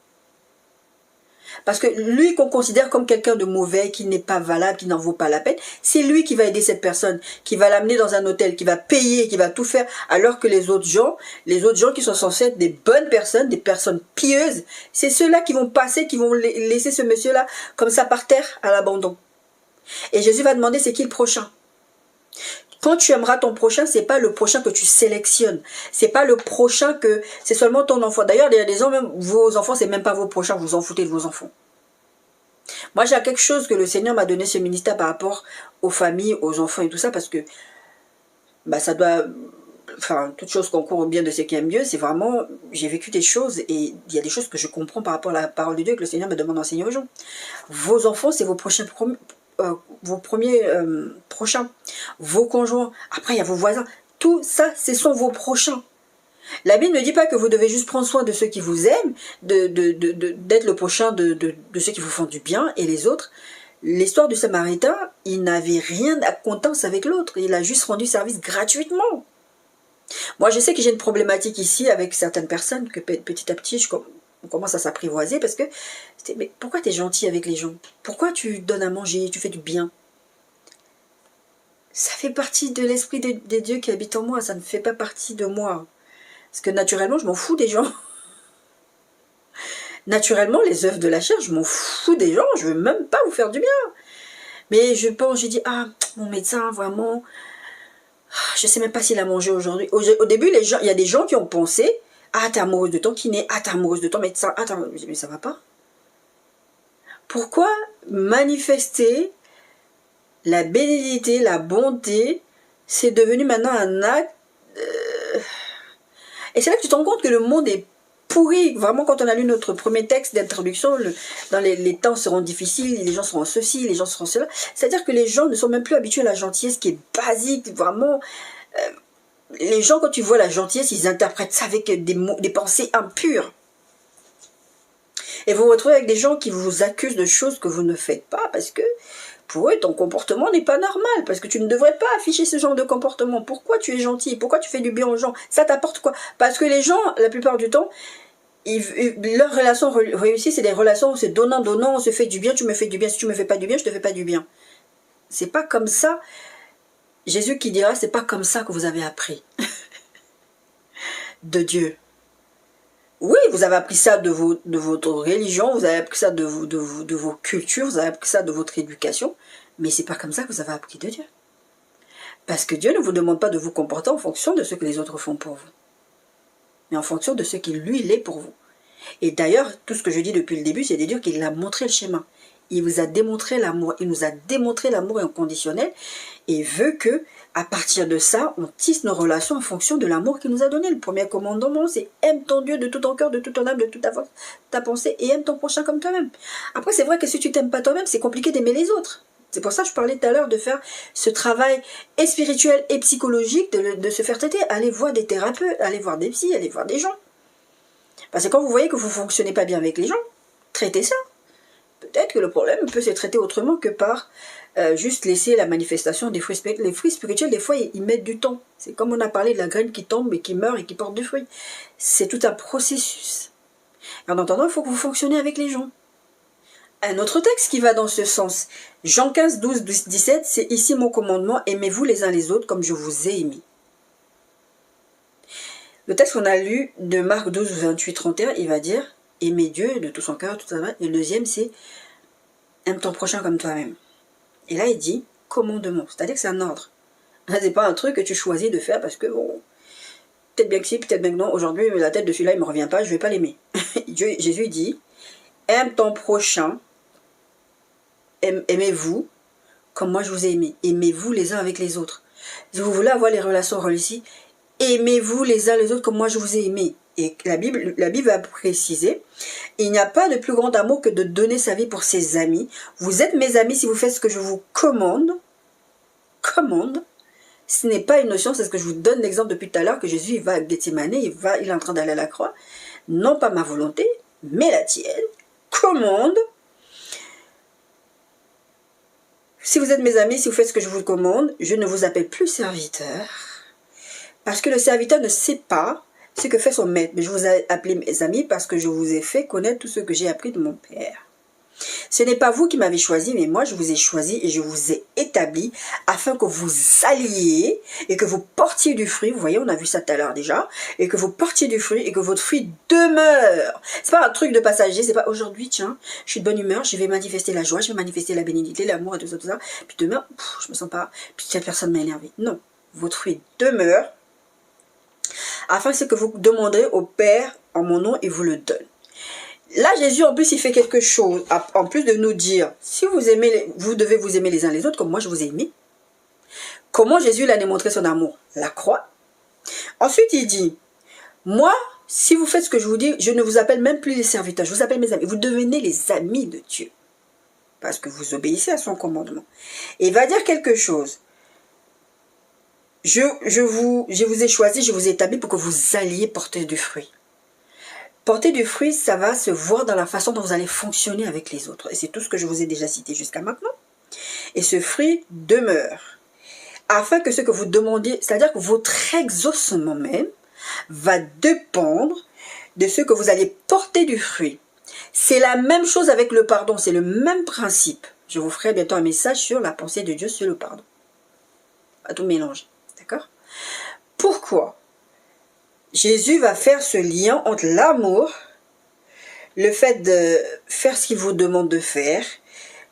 Parce que lui qu'on considère comme quelqu'un de mauvais, qui n'est pas valable, qui n'en vaut pas la peine, c'est lui qui va aider cette personne, qui va l'amener dans un hôtel, qui va payer, qui va tout faire, alors que les autres gens qui sont censés être des bonnes personnes, des personnes pieuses, c'est ceux-là qui vont passer, qui vont laisser ce monsieur-là comme ça par terre à l'abandon. Et Jésus va demander c'est qui le prochain. Quand tu aimeras ton prochain, c'est pas le prochain que tu sélectionnes. C'est pas le prochain que... C'est seulement ton enfant. D'ailleurs, il y a des gens, même vos enfants, c'est même pas vos prochains, vous en foutez de vos enfants. Moi, j'ai quelque chose que le Seigneur m'a donné ce ministère par rapport aux familles, aux enfants et tout ça, parce que bah, ça doit... Enfin, toute chose concourt au bien de ceux qui aiment Dieu, c'est vraiment... J'ai vécu des choses et il y a des choses que je comprends par rapport à la parole de Dieu que le Seigneur me demande d'enseigner aux gens. Vos enfants, c'est vos prochains prochains, vos conjoints, après il y a vos voisins, tout ça, ce sont vos prochains. La Bible ne dit pas que vous devez juste prendre soin de ceux qui vous aiment, d'être le prochain de ceux qui vous font du bien, et les autres. L'histoire du Samaritain, il n'avait rien à contenance avec l'autre, il a juste rendu service gratuitement. Moi je sais que j'ai une problématique ici avec certaines personnes, que petit à petit on commence à s'apprivoiser, parce que mais pourquoi tu es gentil avec les gens? Pourquoi tu donnes à manger, tu fais du bien? Ça fait partie de l'esprit des dieux qui habitent en moi, ça ne fait pas partie de moi. Parce que naturellement, je m'en fous des gens. Naturellement, les œuvres de la chair, je m'en fous des gens, je veux même pas vous faire du bien. Mais je dis, ah, mon médecin, vraiment, je sais même pas s'il a mangé aujourd'hui. Au début, il y a des gens qui ont pensé, ah, t'es amoureuse de ton kiné, ah, t'es amoureuse de ton médecin, ah, mais ça va pas. Pourquoi manifester la bénédiction, la bonté, c'est devenu maintenant un acte. Et c'est là que tu te rends compte que le monde est pourri. Vraiment, quand on a lu notre premier texte d'introduction, dans les temps seront difficiles, les gens seront ceci, les gens seront cela. C'est-à-dire que les gens ne sont même plus habitués à la gentillesse qui est basique, vraiment. Les gens, quand tu vois la gentillesse, ils interprètent ça avec des pensées impures. Et vous vous retrouvez avec des gens qui vous accusent de choses que vous ne faites pas parce que pour eux, ton comportement n'est pas normal. Parce que tu ne devrais pas afficher ce genre de comportement. Pourquoi tu es gentil? Pourquoi tu fais du bien aux gens? Ça t'apporte quoi? Parce que les gens, la plupart du temps, leurs relations réussies, c'est des relations où c'est donnant-donnant, on se fait du bien, tu me fais du bien. Si tu me fais pas du bien, je te fais pas du bien. C'est pas comme ça. Jésus qui dira, c'est pas comme ça que vous avez appris de Dieu. Oui, vous avez appris ça de votre religion, vous avez appris ça de vos cultures, vous avez appris ça de votre éducation, mais c'est pas comme ça que vous avez appris de Dieu. Parce que Dieu ne vous demande pas de vous comporter en fonction de ce que les autres font pour vous, mais en fonction de ce qu'il lui est pour vous. Et d'ailleurs, tout ce que je dis depuis le début, c'est de dire qu'il a montré le schéma. Il vous a démontré l'amour, il nous a démontré l'amour inconditionnel et veut que, à partir de ça, on tisse nos relations en fonction de l'amour qu'il nous a donné. Le premier commandement, c'est aime ton Dieu de tout ton cœur, de toute ton âme, de toute ta pensée et aime ton prochain comme toi-même. Après, c'est vrai que si tu t'aimes pas toi-même, c'est compliqué d'aimer les autres. C'est pour ça que je parlais tout à l'heure de faire ce travail et spirituel et psychologique, de se faire traiter. Allez voir des thérapeutes, allez voir des psys, allez voir des gens. Parce que quand vous voyez que vous ne fonctionnez pas bien avec les gens, traitez ça. que le problème peut se traiter autrement que par juste laisser la manifestation des fruits spirituels. Les fruits spirituels, des fois, ils mettent du temps. C'est comme on a parlé de la graine qui tombe et qui meurt et qui porte du fruit. C'est tout un processus. Et en attendant, il faut que vous fonctionnez avec les gens. Un autre texte qui va dans ce sens, Jean 15, 12, 17, c'est ici mon commandement, aimez-vous les uns les autres comme je vous ai aimés. Le texte qu'on a lu de Marc 12, 28, 31, il va dire, aimer Dieu de tout son cœur, tout sa âme. Et le deuxième, c'est, aime ton prochain comme toi-même. Et là, il dit, commandement, c'est-à-dire que c'est un ordre. C'est pas un truc que tu choisis de faire parce que, bon, peut-être bien que si, peut-être bien que non, aujourd'hui, la tête de celui-là, il ne me revient pas, je ne vais pas l'aimer. Jésus dit, aime ton prochain, aimez-vous comme moi je vous ai aimé. Aimez-vous les uns avec les autres. Si vous voulez avoir les relations réussies, aimez-vous les uns les autres comme moi je vous ai aimé. Et la Bible va préciser, il n'y a pas de plus grand amour que de donner sa vie pour ses amis. Vous êtes mes amis si vous faites ce que je vous commande. Commande. Ce n'est pas une notion, c'est ce que je vous donne l'exemple depuis tout à l'heure, que Jésus il va à Gethsémane, il est en train d'aller à la croix. Non pas ma volonté, mais la tienne. Commande. Si vous êtes mes amis, si vous faites ce que je vous commande, je ne vous appelle plus serviteur. Parce que le serviteur ne sait pas ce que fait son maître. Mais je vous ai appelé mes amis parce que je vous ai fait connaître tout ce que j'ai appris de mon Père. Ce n'est pas vous qui m'avez choisi, mais moi je vous ai choisi et je vous ai établi afin que vous alliez et que vous portiez du fruit. Vous voyez, on a vu ça tout à l'heure déjà. Et que vous portiez du fruit et que votre fruit demeure. C'est pas un truc de passager, c'est pas aujourd'hui, tiens, je suis de bonne humeur, je vais manifester la joie, je vais manifester la bénédiction, l'amour et tout ça, tout ça. Puis demain, je me sens pas, puis cette personne m'a énervé. Non, votre fruit demeure afin que ce que vous demanderez au Père en mon nom, il vous le donne. Là, Jésus, en plus, il fait quelque chose. En plus de nous dire, si vous aimez, vous devez vous aimer les uns les autres, comme moi je vous ai aimé. Comment Jésus il a démontré son amour? La croix. Ensuite, il dit, moi, si vous faites ce que je vous dis, je ne vous appelle même plus les serviteurs, je vous appelle mes amis. Vous devenez les amis de Dieu. Parce que vous obéissez à son commandement. Et il va dire quelque chose. Je vous ai choisi, je vous ai établi pour que vous alliez porter du fruit. Porter du fruit, ça va se voir dans la façon dont vous allez fonctionner avec les autres. Et c'est tout ce que je vous ai déjà cité jusqu'à maintenant. Et ce fruit demeure. Afin que ce que vous demandiez, c'est-à-dire que votre exaucement même, va dépendre de ce que vous allez porter du fruit. C'est la même chose avec le pardon, c'est le même principe. Je vous ferai bientôt un message sur la pensée de Dieu sur le pardon. Pas tout mélanger, d'accord? Pourquoi? Jésus va faire ce lien entre l'amour, le fait de faire ce qu'il vous demande de faire,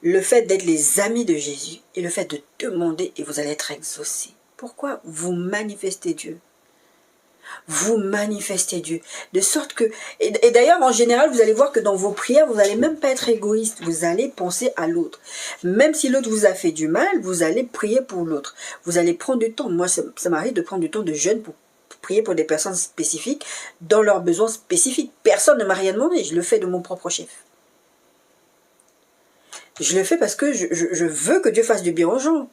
le fait d'être les amis de Jésus et le fait de demander et vous allez être exaucés. Pourquoi? Vous manifestez Dieu. Vous manifestez Dieu. De sorte que, et d'ailleurs en général vous allez voir que dans vos prières vous n'allez même pas être égoïste, vous allez penser à l'autre. Même si l'autre vous a fait du mal, vous allez prier pour l'autre. Vous allez prendre du temps. Moi ça m'arrive de prendre du temps de jeûne pour prier pour des personnes spécifiques dans leurs besoins spécifiques. Personne ne m'a rien demandé, je le fais de mon propre chef. Je le fais parce que je veux que Dieu fasse du bien aux gens.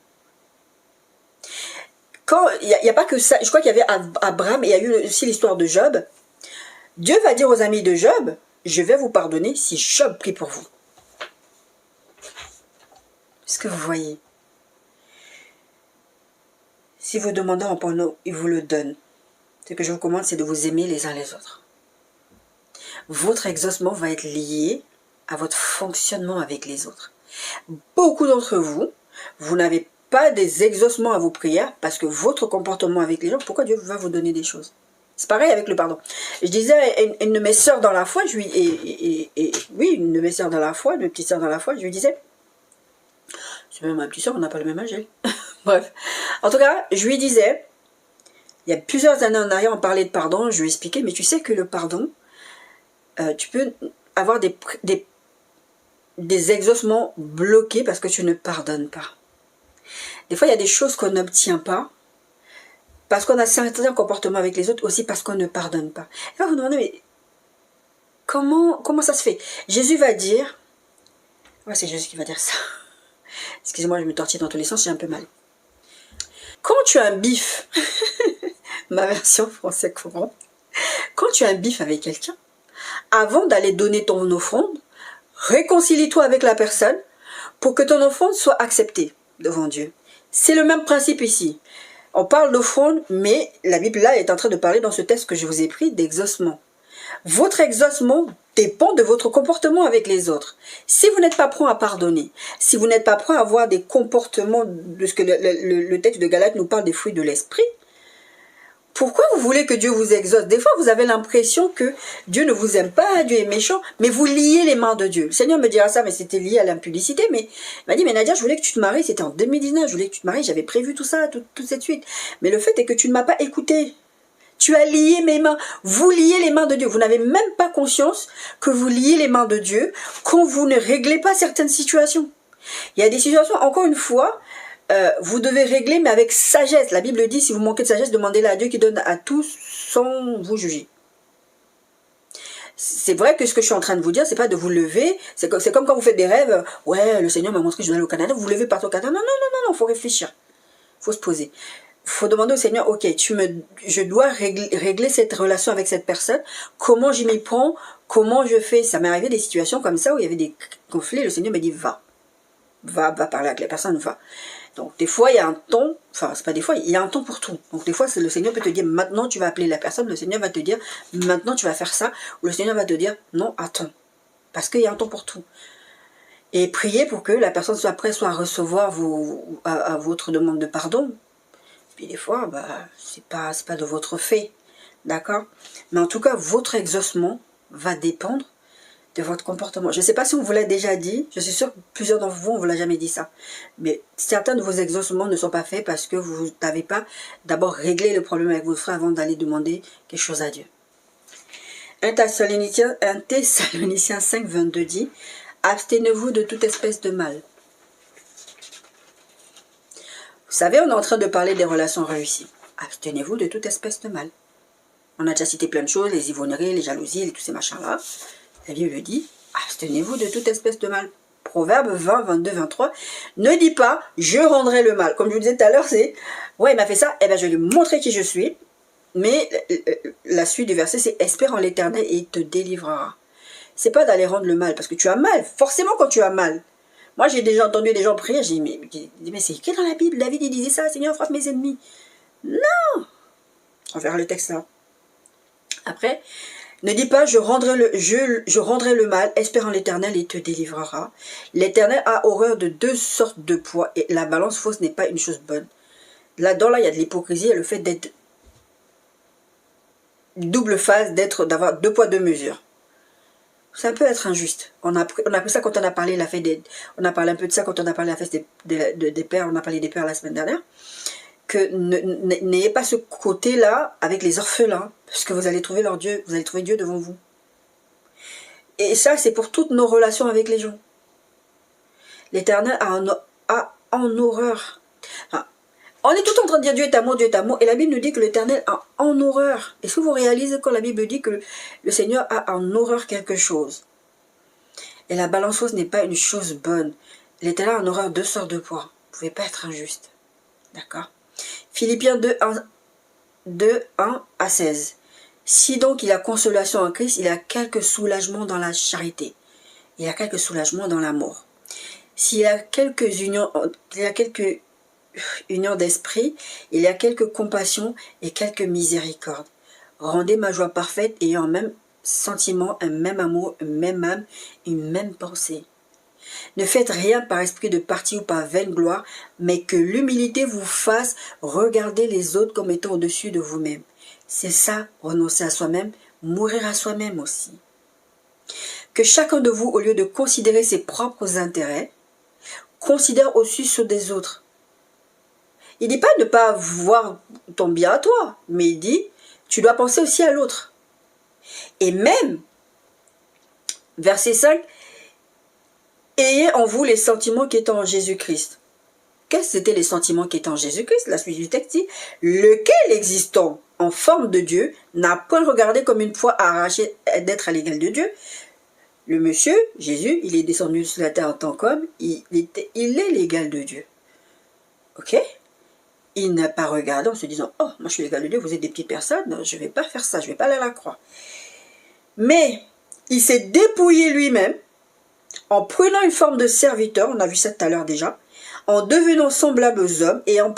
Quand il n'y a pas que ça, je crois qu'il y avait Abraham et il y a eu aussi l'histoire de Job. Dieu va dire aux amis de Job, je vais vous pardonner si Job prie pour vous. Est-ce que vous voyez? Si vous demandez en pardon, il vous le donne. Ce que je vous commande, c'est de vous aimer les uns les autres. Votre exaucement va être lié à votre fonctionnement avec les autres. Beaucoup d'entre vous, vous n'avez pas des exaucements à vos prières parce que votre comportement avec les gens, pourquoi Dieu va vous donner des choses? C'est pareil avec le pardon. Je disais à une de mes sœurs dans la foi, oui, une de mes sœurs dans la foi, une de mes petites sœurs dans la foi, je lui disais, c'est même ma petite sœur, on n'a pas le même âge, elle. Bref. En tout cas, je lui disais, il y a plusieurs années en arrière, on parlait de pardon, je lui expliquais, mais tu sais que le pardon, tu peux avoir des exaucements bloqués parce que tu ne pardonnes pas. Des fois, il y a des choses qu'on n'obtient pas parce qu'on a certains comportements avec les autres, aussi parce qu'on ne pardonne pas. Et là, vous vous demandez, mais comment ça se fait? Jésus va dire, ouais, c'est Jésus qui va dire ça. Excusez-moi, je me tortille dans tous les sens, j'ai un peu mal. Quand tu as un bif, ma version français courant, quand tu as un bif avec quelqu'un, avant d'aller donner ton offrande, réconcilie-toi avec la personne pour que ton offrande soit acceptée devant Dieu. C'est le même principe ici. On parle d'offrande, mais la Bible là est en train de parler dans ce texte que je vous ai pris d'exaucement. Votre exaucement dépend de votre comportement avec les autres. Si vous n'êtes pas prêt à pardonner, si vous n'êtes pas prêt à avoir des comportements, de ce que le texte de Galates nous parle des fruits de l'esprit, pourquoi vous voulez que Dieu vous exauce? Des fois, vous avez l'impression que Dieu ne vous aime pas, Dieu est méchant, mais vous liez les mains de Dieu. Le Seigneur me dira ça, mais c'était lié à l'impudicité. Mais il m'a dit, mais Nadia, je voulais que tu te maries, c'était en 2019, je voulais que tu te maries, j'avais prévu tout ça, toute cette suite. Mais le fait est que tu ne m'as pas écouté. Tu as lié mes mains. Vous liez les mains de Dieu. Vous n'avez même pas conscience que vous liez les mains de Dieu quand vous ne réglez pas certaines situations. Il y a des situations, encore une fois, vous devez régler, mais avec sagesse. La Bible dit, si vous manquez de sagesse, demandez-la à Dieu qui donne à tous sans vous juger. C'est vrai que ce que je suis en train de vous dire, c'est pas de vous lever. C'est comme quand vous faites des rêves. Ouais, le Seigneur m'a montré que je dois aller au Canada. Vous vous levez partout au Canada. Non, non, non, non, non, faut réfléchir. Faut se poser. Faut demander au Seigneur, ok, je dois régler cette relation avec cette personne. Comment je m'y prends? Comment je fais? Ça m'est arrivé des situations comme ça où il y avait des conflits. Le Seigneur m'a dit, va parler avec la personne, va. Donc des fois il y a un temps, enfin c'est pas des fois, il y a un temps pour tout. Donc des fois le Seigneur peut te dire maintenant tu vas appeler la personne, le Seigneur va te dire maintenant tu vas faire ça, ou le Seigneur va te dire non, attends, parce qu'il y a un temps pour tout. Et priez pour que la personne soit prête à recevoir à votre demande de pardon. Puis des fois, bah, c'est pas de votre fait, d'accord? Mais en tout cas, votre exaucement va dépendre de votre comportement. Je ne sais pas si on vous l'a déjà dit, je suis sûre que plusieurs d'entre vous, on ne vous l'a jamais dit ça. Mais certains de vos exaucements ne sont pas faits parce que vous n'avez pas d'abord réglé le problème avec votre frère avant d'aller demander quelque chose à Dieu. 1 Thessaloniciens 5, 22 dit « Abstenez-vous de toute espèce de mal ». Vous savez, on est en train de parler des relations réussies. Abstenez-vous de toute espèce de mal. On a déjà cité plein de choses, les ivrogneries, les jalousies, et tous ces machins-là. La Bible dit, abstenez-vous de toute espèce de mal. Proverbe 20, 22, 23. Ne dis pas, je rendrai le mal. Comme je vous disais tout à l'heure, c'est, ouais, il m'a fait ça, eh bien, je vais lui montrer qui je suis. Mais la suite du verset, c'est, espère en l'Éternel et il te délivrera. C'est pas d'aller rendre le mal, parce que tu as mal. Forcément, quand tu as mal. Moi, j'ai déjà entendu des gens prier, j'ai dit, mais c'est écrit dans la Bible, David, il disait ça, Seigneur, frappe mes ennemis. Non! On verra le texte là. Après, ne dis pas, je rendrai le mal, espère en l'Éternel et il te délivrera. L'Éternel a horreur de deux sortes de poids et la balance fausse n'est pas une chose bonne. Là-dedans, là, il y a de l'hypocrisie et le fait d'être double face, d'avoir deux poids, deux mesures. Ça peut être injuste. On a pris ça quand on a parlé on a parlé un peu de ça quand on a parlé de la fête des pères, on a parlé des pères la semaine dernière. Que n'ayez pas ce côté-là avec les orphelins, parce que vous allez trouver leur Dieu, vous allez trouver Dieu devant vous. Et ça, c'est pour toutes nos relations avec les gens. L'Éternel a en horreur. Enfin, on est tout en train de dire Dieu est amour, et la Bible nous dit que l'Éternel a en horreur. Est-ce que vous réalisez quand la Bible dit que le Seigneur a en horreur quelque chose? Et la balance fausse n'est pas une chose bonne. L'Éternel a en horreur deux sortes de poids. Vous ne pouvez pas être injuste. D'accord? Philippiens 2, 1 à 16. Si donc il a consolation en Christ, il a quelque soulagement dans la charité. Il a quelque soulagement dans l'amour. S'il a quelques unions d'esprit, il y a quelques compassions et quelques miséricordes. Rendez ma joie parfaite, ayant un même sentiment, un même amour, une même âme, une même pensée. Ne faites rien par esprit de parti ou par vaine gloire, mais que l'humilité vous fasse regarder les autres comme étant au-dessus de vous-même. C'est ça, renoncer à soi-même, mourir à soi-même aussi. Que chacun de vous, au lieu de considérer ses propres intérêts, considère aussi ceux des autres. Il ne dit pas ne pas voir ton bien à toi, mais il dit, tu dois penser aussi à l'autre. Et même, verset 5, ayez en vous les sentiments qui étaient en Jésus-Christ. Quels étaient les sentiments qui étaient en Jésus-Christ? La suite du texte dit, lequel existant en forme de Dieu n'a point regardé comme une proie arrachée d'être à l'égal de Dieu. Le monsieur, Jésus, il est descendu sur la terre en tant qu'homme, il est l'égal de Dieu. Ok? Il n'a pas regardé en se disant, oh, moi je suis l'égal de Dieu, vous êtes des petites personnes, je ne vais pas faire ça, je ne vais pas aller à la croix. Mais il s'est dépouillé lui-même en prenant une forme de serviteur, on a vu ça tout à l'heure déjà, en devenant semblable aux hommes et en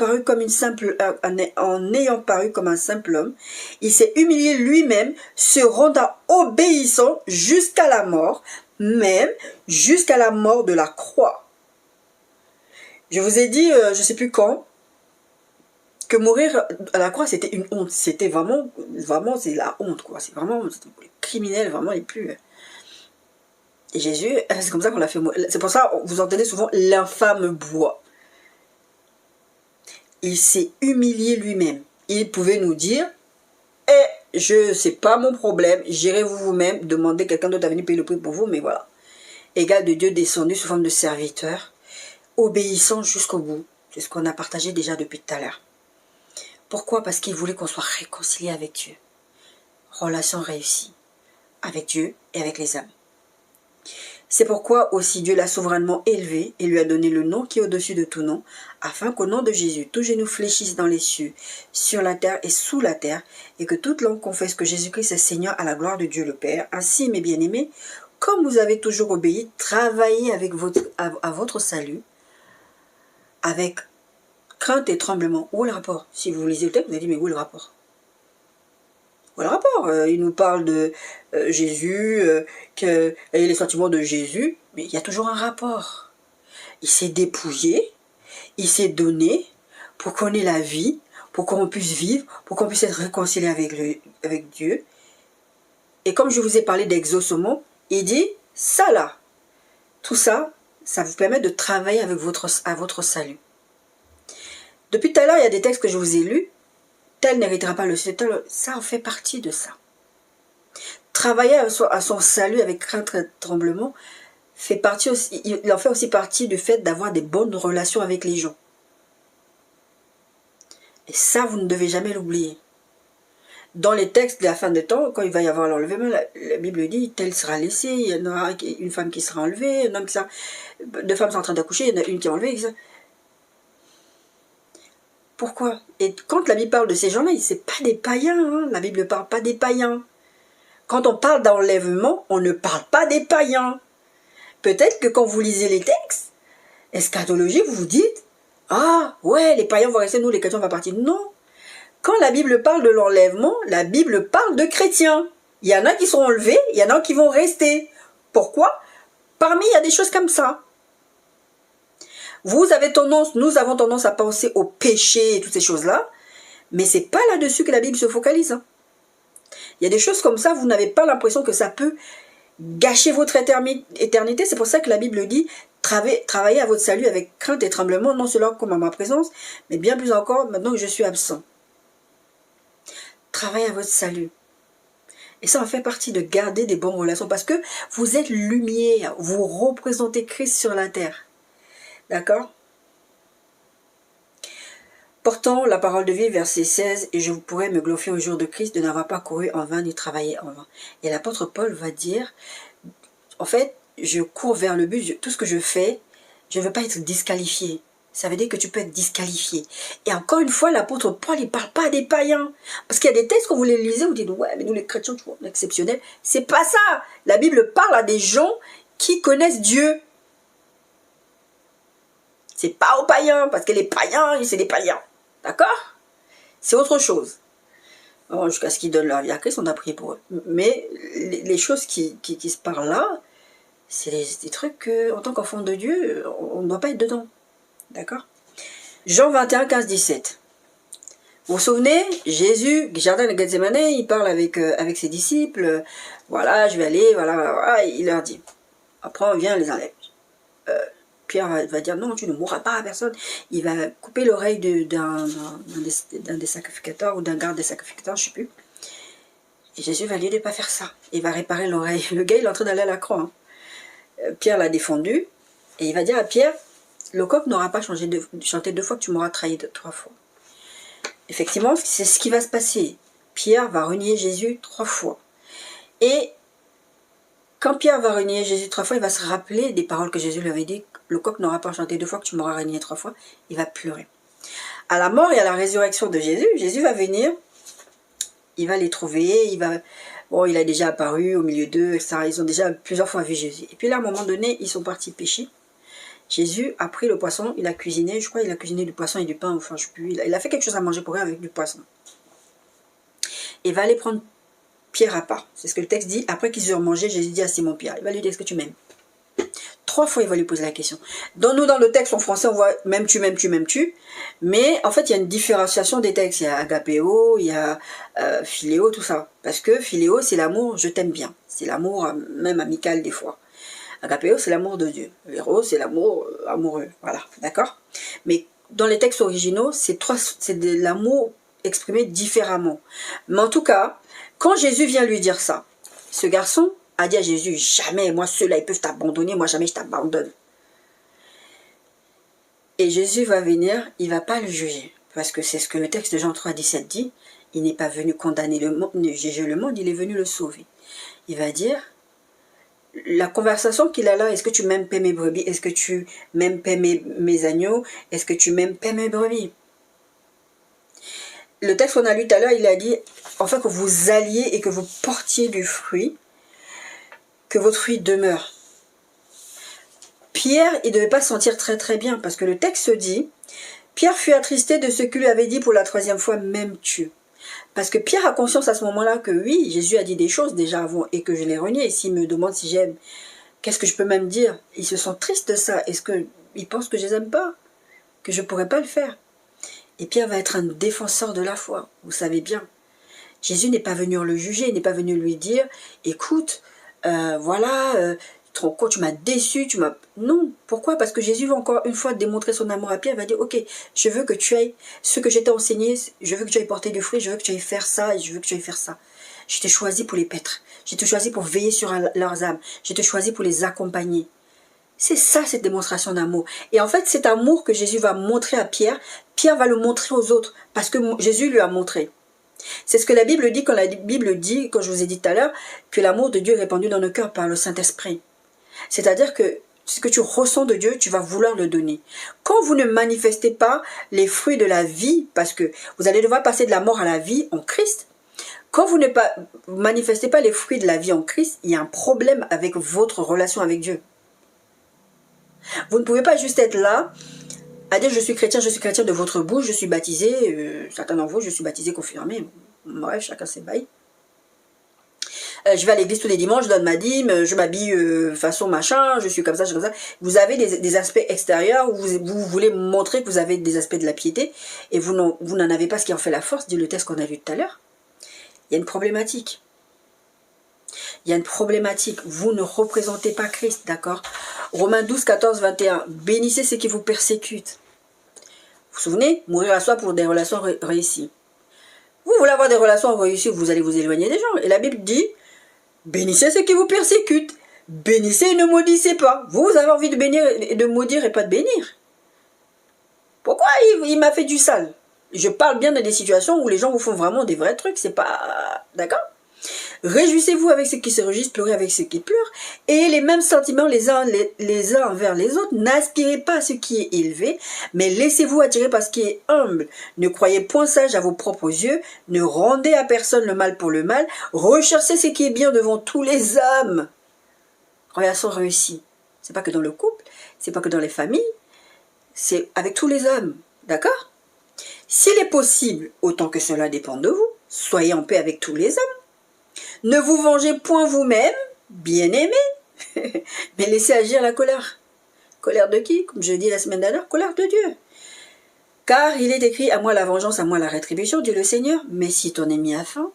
ayant paru comme un simple homme, il s'est humilié lui-même, se rendant obéissant jusqu'à la mort, même jusqu'à la mort de la croix. Je vous ai dit, je ne sais plus quand, que mourir à la croix, c'était une honte. C'était vraiment, c'est la honte, quoi. C'est vraiment les criminels, vraiment les plus... Et Jésus, c'est comme ça qu'on l'a fait mourir. C'est pour ça, vous entendez souvent l'infâme bois. Il s'est humilié lui-même. Il pouvait nous dire, c'est pas mon problème, gérez vous-même, demandez quelqu'un d'autre à venir payer le prix pour vous, mais voilà. Égal de Dieu descendu sous forme de serviteur, obéissant jusqu'au bout. C'est ce qu'on a partagé déjà depuis tout à l'heure. Pourquoi? Parce qu'il voulait qu'on soit réconcilié avec Dieu. Relation réussie avec Dieu et avec les âmes. C'est pourquoi aussi Dieu l'a souverainement élevé et lui a donné le nom qui est au-dessus de tout nom, afin qu'au nom de Jésus, tout genou fléchisse dans les cieux, sur la terre et sous la terre, et que toute langue confesse que Jésus-Christ est Seigneur à la gloire de Dieu le Père. Ainsi, mes bien-aimés, comme vous avez toujours obéi, travaillez à votre salut, avec crainte et tremblement. Où est le rapport? Si vous lisez le texte, vous allez dire, mais où est le rapport? Où est le rapport? Il nous parle de Jésus, et les sentiments de Jésus, mais il y a toujours un rapport. Il s'est dépouillé, il s'est donné pour qu'on ait la vie, pour qu'on puisse vivre, pour qu'on puisse être réconcilié avec Dieu. Et comme je vous ai parlé d'exaucement, il dit, ça là, tout ça, ça vous permet de travailler avec à votre salut. Depuis tout à l'heure, il y a des textes que je vous ai lus. Tel n'héritera pas le ciel, ça en fait partie de ça. Travailler à son salut avec crainte et tremblement fait partie aussi, il en fait aussi partie du fait d'avoir des bonnes relations avec les gens. Et ça, vous ne devez jamais l'oublier. Dans les textes de la fin des temps, quand il va y avoir l'enlèvement, la Bible dit, tel sera laissé, il y en aura une femme qui sera enlevée, un homme qui sera, deux femmes sont en train d'accoucher, il y en a une qui est enlevée, etc. Pourquoi? Et quand la Bible parle de ces gens-là, c'est pas des païens. Hein. La Bible ne parle pas des païens. Quand on parle d'enlèvement, on ne parle pas des païens. Peut-être que quand vous lisez les textes, eschatologie, vous vous dites, ah ouais, les païens vont rester, nous les chrétiens on va partir. Non. Quand la Bible parle de l'enlèvement, la Bible parle de chrétiens. Il y en a qui sont enlevés, il y en a qui vont rester. Pourquoi? Parmi, il y a des choses comme ça. Nous avons tendance à penser au péché et toutes ces choses-là, mais c'est pas là-dessus que la Bible se focalise. Hein. Il y a des choses comme ça, vous n'avez pas l'impression que ça peut gâcher votre éternité. C'est pour ça que la Bible dit, travaillez à votre salut avec crainte et tremblement, non seulement comme à ma présence, mais bien plus encore maintenant que je suis absent. Travaillez à votre salut. Et ça en fait partie de garder des bonnes relations, parce que vous êtes lumière, vous représentez Christ sur la terre. D'accord? Portant la parole de vie, verset 16, et je pourrais me glorifier au jour de Christ de n'avoir pas couru en vain ni travaillé en vain. Et l'apôtre Paul va dire, en fait, je cours vers le but, tout ce que je fais, je ne veux pas être disqualifié. Ça veut dire que tu peux être disqualifié. Et encore une fois, l'apôtre Paul, il ne parle pas des païens. Parce qu'il y a des textes, quand vous les lisez, vous dites, ouais, mais nous les chrétiens, tu vois, on est exceptionnels. C'est pas ça. La Bible parle à des gens qui connaissent Dieu. C'est pas aux païens, parce que les païens, c'est des païens. D'accord? C'est autre chose. Bon, jusqu'à ce qu'ils donnent leur vie à Christ, on a prié pour eux. Mais les choses qui se parlent là, c'est des trucs que, en tant qu'enfant de Dieu, on ne doit pas être dedans. D'accord? Jean 21, 15, 17. Vous vous souvenez, Jésus, Jardin de Gethsémane, il parle avec ses disciples. Voilà, je vais aller, voilà, il leur dit. Après, on vient, les enlève. Pierre va dire, non, tu ne mourras pas à personne. Il va couper l'oreille d'un des sacrificateurs ou d'un garde des sacrificateurs, je ne sais plus. Et Jésus va lui dire de ne pas faire ça. Il va réparer l'oreille. Le gars, il est en train d'aller à la croix. Hein. Pierre l'a défendu. Et il va dire à Pierre, le coq n'aura pas chanté 2 fois que tu m'auras trahi 3 fois. Effectivement, c'est ce qui va se passer. Pierre va renier Jésus 3 fois. Et quand Pierre va renier Jésus 3 fois, il va se rappeler des paroles que Jésus lui avait dit. Le coq n'aura pas chanté 2 fois que tu m'auras renié 3 fois. Il va pleurer. À la mort et à la résurrection de Jésus, Jésus va venir. Il va les trouver. Il va Oh, il a déjà apparu au milieu d'eux, etc. Ils ont déjà plusieurs fois vu Jésus. Et puis là, à un moment donné, ils sont partis pêcher. Jésus a pris le poisson, il a cuisiné, je crois il a cuisiné du poisson et du pain, enfin je sais plus, il a fait quelque chose à manger pour eux avec du poisson. Il va aller prendre Pierre à part, c'est ce que le texte dit. Après qu'ils eurent mangé, Jésus dit à Simon-Pierre, il va lui dire, est-ce que tu m'aimes? 3 fois il va lui poser la question. Dans le texte en français on voit m'aimes-tu, m'aimes-tu, m'aimes-tu, mais en fait il y a une différenciation des textes, il y a agapéo, il y a philéo, tout ça. Parce que philéo c'est l'amour, je t'aime bien, c'est l'amour même amical des fois. Agapéo, c'est l'amour de Dieu. Eros, c'est l'amour amoureux. Voilà, d'accord? Mais dans les textes originaux, c'est de l'amour exprimé différemment. Mais en tout cas, quand Jésus vient lui dire ça, ce garçon a dit à Jésus, jamais, moi ceux-là, ils peuvent t'abandonner, moi jamais je t'abandonne. Et Jésus va venir, il ne va pas le juger. Parce que c'est ce que le texte de Jean 3, 17 dit, il n'est pas venu condamner le monde, juger le monde, il est venu le sauver. Il va dire, la conversation qu'il a là, est-ce que tu m'aimes paix mes brebis? Est-ce que tu m'aimes paix mes agneaux? Est-ce que tu m'aimes paix mes brebis? Le texte qu'on a lu tout à l'heure, il a dit, enfin que vous alliez et que vous portiez du fruit, que votre fruit demeure. Pierre, il ne devait pas se sentir très très bien, parce que le texte dit, Pierre fut attristé de ce qu'il lui avait dit pour la 3e fois, m'aimes-tu? Parce que Pierre a conscience à ce moment-là que oui, Jésus a dit des choses déjà avant et que je l'ai renié. Et s'il me demande si j'aime, qu'est-ce que je peux même dire? Ils se sentent tristes de ça. Est-ce qu'ils pensent que je les aime pas? Que je ne pourrais pas le faire? Et Pierre va être un défenseur de la foi, vous savez bien. Jésus n'est pas venu le juger, il n'est pas venu lui dire, écoute, voilà, tu m'as déçu, tu m'as... Non, pourquoi? Parce que Jésus va encore une fois démontrer son amour à Pierre, il va dire, ok, je veux que tu ailles, ce que je t'ai enseigné, je veux que tu ailles porter du fruit, je veux que tu ailles faire ça, et je veux que tu ailles faire ça. Je t'ai choisi pour les paître, je t'ai choisi pour veiller sur leurs âmes, je t'ai choisi pour les accompagner. C'est ça, cette démonstration d'amour. Et en fait, cet amour que Jésus va montrer à Pierre, Pierre va le montrer aux autres, parce que Jésus lui a montré. C'est ce que la Bible dit quand la Bible dit, comme je vous ai dit tout à l'heure, que l'amour de Dieu est répandu dans nos cœurs par le Saint-Esprit. C'est-à-dire que ce que tu ressens de Dieu, tu vas vouloir le donner. Quand vous ne manifestez pas les fruits de la vie, parce que vous allez devoir passer de la mort à la vie en Christ, quand vous ne manifestez pas les fruits de la vie en Christ, il y a un problème avec votre relation avec Dieu. Vous ne pouvez pas juste être là, à dire je suis chrétien de votre bouche, je suis baptisé, certains d'entre vous, je suis baptisé, confirmé, bref, chacun ses bails. Je vais à l'église tous les dimanches, je donne ma dîme, je m'habille façon machin, je suis comme ça, je suis comme ça. Vous avez des aspects extérieurs où vous voulez montrer que vous avez des aspects de la piété et vous n'en avez pas ce qui en fait la force, dit le texte qu'on a vu tout à l'heure. Il y a une problématique. Il y a une problématique. Vous ne représentez pas Christ, d'accord? Romains 12, 14, 21. Bénissez ceux qui vous persécutent. Vous vous souvenez? Mourir à soi pour des relations réussies. Vous voulez avoir des relations réussies, vous allez vous éloigner des gens. Et la Bible dit, bénissez ceux qui vous persécutent. Bénissez et ne maudissez pas. Vous avez envie de bénir, de maudire et pas de bénir. Pourquoi il m'a fait du sale? Je parle bien de des situations où les gens vous font vraiment des vrais trucs. C'est pas... D'accord? Réjouissez-vous avec ceux qui se réjouissent, pleurez avec ceux qui pleurent, et les mêmes sentiments les uns envers les autres. N'aspirez pas à ce qui est élevé, mais laissez-vous attirer par ce qui est humble. Ne croyez point sage à vos propres yeux, ne rendez à personne le mal pour le mal, recherchez ce qui est bien devant tous les hommes. Relation réussie. C'est pas que dans le couple, c'est pas que dans les familles, c'est avec tous les hommes, d'accord? S'il est possible, autant que cela dépend de vous, soyez en paix avec tous les hommes. Ne vous vengez point vous-même, bien-aimés, mais laissez agir la colère. Colère de qui? Comme je dis la semaine dernière, colère de Dieu. Car il est écrit, à moi la vengeance, à moi la rétribution, dit le Seigneur. Mais si ton ennemi a faim,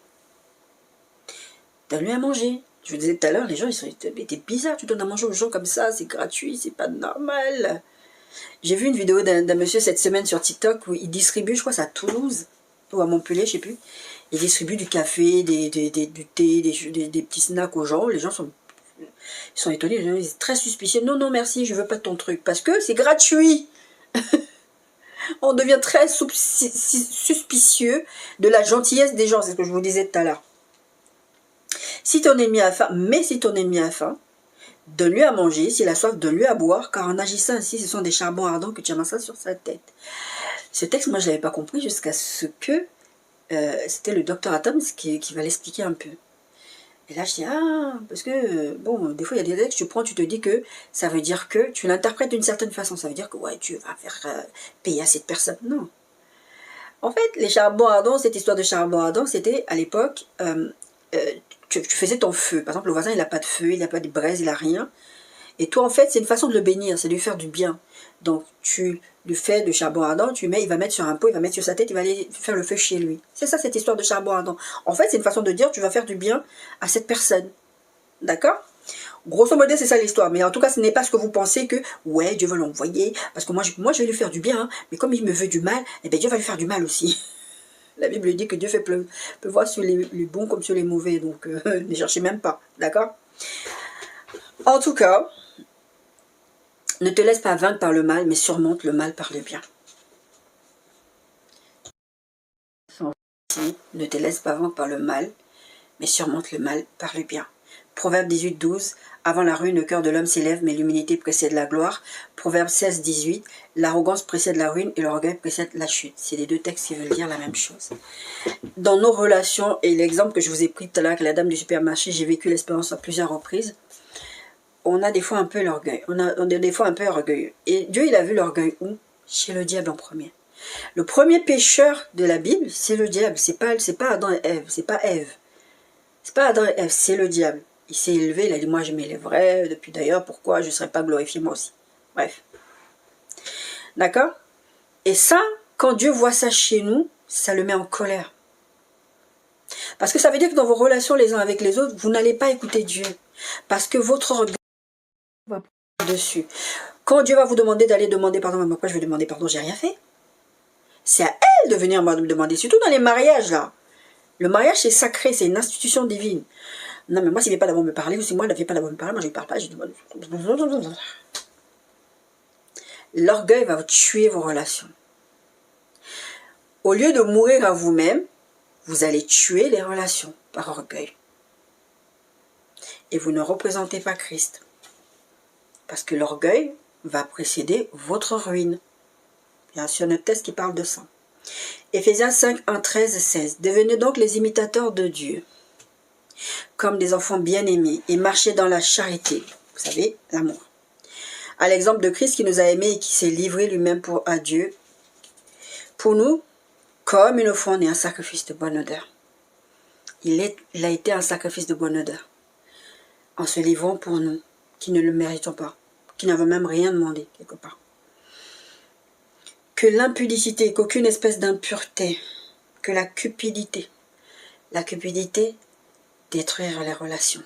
donne-lui à manger. Je vous disais tout à l'heure, les gens, ils étaient bizarres. Tu donnes à manger aux gens comme ça, c'est gratuit, c'est pas normal. J'ai vu une vidéo d'un monsieur cette semaine sur TikTok où il distribue, je crois c'est à Toulouse, ou à Montpellier, je sais plus. Il distribue du café, du thé, des petits snacks aux gens. Les gens sont étonnés, ils sont très suspicieux. Non, non, merci, je veux pas de ton truc. Parce que c'est gratuit. On devient très suspicieux de la gentillesse des gens. C'est ce que je vous disais tout à l'heure. Si ton ennemi a faim, mais si ton ennemi a faim, donne-lui à manger. S'il a soif, donne-lui à boire. Car en agissant ainsi, ce sont des charbons ardents que tu amasseras sur sa tête. Ce texte, moi, je ne l'avais pas compris jusqu'à ce que... c'était le docteur Adams qui va l'expliquer un peu. Et là, je dis, ah, parce que, bon, des fois, il y a des textes, tu prends, tu te dis que ça veut dire que, tu l'interprètes d'une certaine façon. Ça veut dire que, ouais, tu vas faire payer à cette personne. Non. En fait, les charbons ardents, cette histoire de charbon ardent, c'était, à l'époque, tu faisais ton feu. Par exemple, le voisin, il n'a pas de feu, il n'a pas de braise, il n'a rien. Et toi, en fait, c'est une façon de le bénir, c'est de lui faire du bien. Donc, tu lui fais de charbon ardent, il va mettre sur un pot, il va mettre sur sa tête, il va aller faire le feu chez lui. C'est ça, cette histoire de charbon ardent. En fait, c'est une façon de dire, tu vas faire du bien à cette personne. D'accord? Grosso modo, c'est ça l'histoire. Mais en tout cas, ce n'est pas ce que vous pensez que, ouais, Dieu va l'envoyer, parce que moi, je vais lui faire du bien, hein, mais comme il me veut du mal, eh bien, Dieu va lui faire du mal aussi. La Bible dit que Dieu fait pleuvoir sur les bons comme sur les mauvais, donc ne cherchez même pas. D'accord? En tout cas, ne te laisse pas vaincre par le mal, mais surmonte le mal par le bien. Ne te laisse pas vaincre par le mal, mais surmonte le mal par le bien. Proverbe 18, 12. Avant la ruine, le cœur de l'homme s'élève, mais l'humilité précède la gloire. Proverbe 16, 18. L'arrogance précède la ruine et l'orgueil précède la chute. C'est les deux textes qui veulent dire la même chose. Dans nos relations, et l'exemple que je vous ai pris tout à l'heure avec la dame du supermarché, j'ai vécu l'expérience à plusieurs reprises. On a des fois un peu l'orgueil. On est des fois un peu orgueilleux. Et Dieu, il a vu l'orgueil où? Chez le diable en premier. Le premier pécheur de la Bible, c'est le diable. C'est pas Adam et Ève. C'est pas Ève. C'est pas Adam et Ève, c'est le diable. Il s'est élevé, il a dit, moi je m'élèverai. Depuis d'ailleurs, pourquoi je ne serais pas glorifié moi aussi? Bref. D'accord? Et ça, quand Dieu voit ça chez nous, ça le met en colère. Parce que ça veut dire que dans vos relations les uns avec les autres, vous n'allez pas écouter Dieu. Parce que votre orgueil va dessus. Quand Dieu va vous demander d'aller demander pardon, mais pourquoi je vais demander pardon, j'ai rien fait. C'est à elle de venir me demander, surtout dans les mariages là. Le mariage c'est sacré, c'est une institution divine. Non mais moi s'il ne veut pas d'abord me parler, ou si moi il ne veut pas d'abord me parler, moi je ne lui parle pas, je dis l'orgueil va tuer vos relations. Au lieu de mourir à vous-même, vous allez tuer les relations par orgueil. Et vous ne représentez pas Christ. Parce que l'orgueil va précéder votre ruine. Il y a un autre texte qui parle de ça. Éphésiens 5, 1, 13, 16. Devenez donc les imitateurs de Dieu, comme des enfants bien-aimés, et marchez dans la charité. Vous savez, l'amour. À l'exemple de Christ qui nous a aimés et qui s'est livré lui-même à Dieu, pour nous, comme une offrande et un sacrifice de bonne odeur. Il a été un sacrifice de bonne odeur, en se livrant pour nous, qui ne le méritons pas, qui n'avons même rien demandé, quelque part. Que l'impudicité, qu'aucune espèce d'impureté, que la cupidité détruire les relations.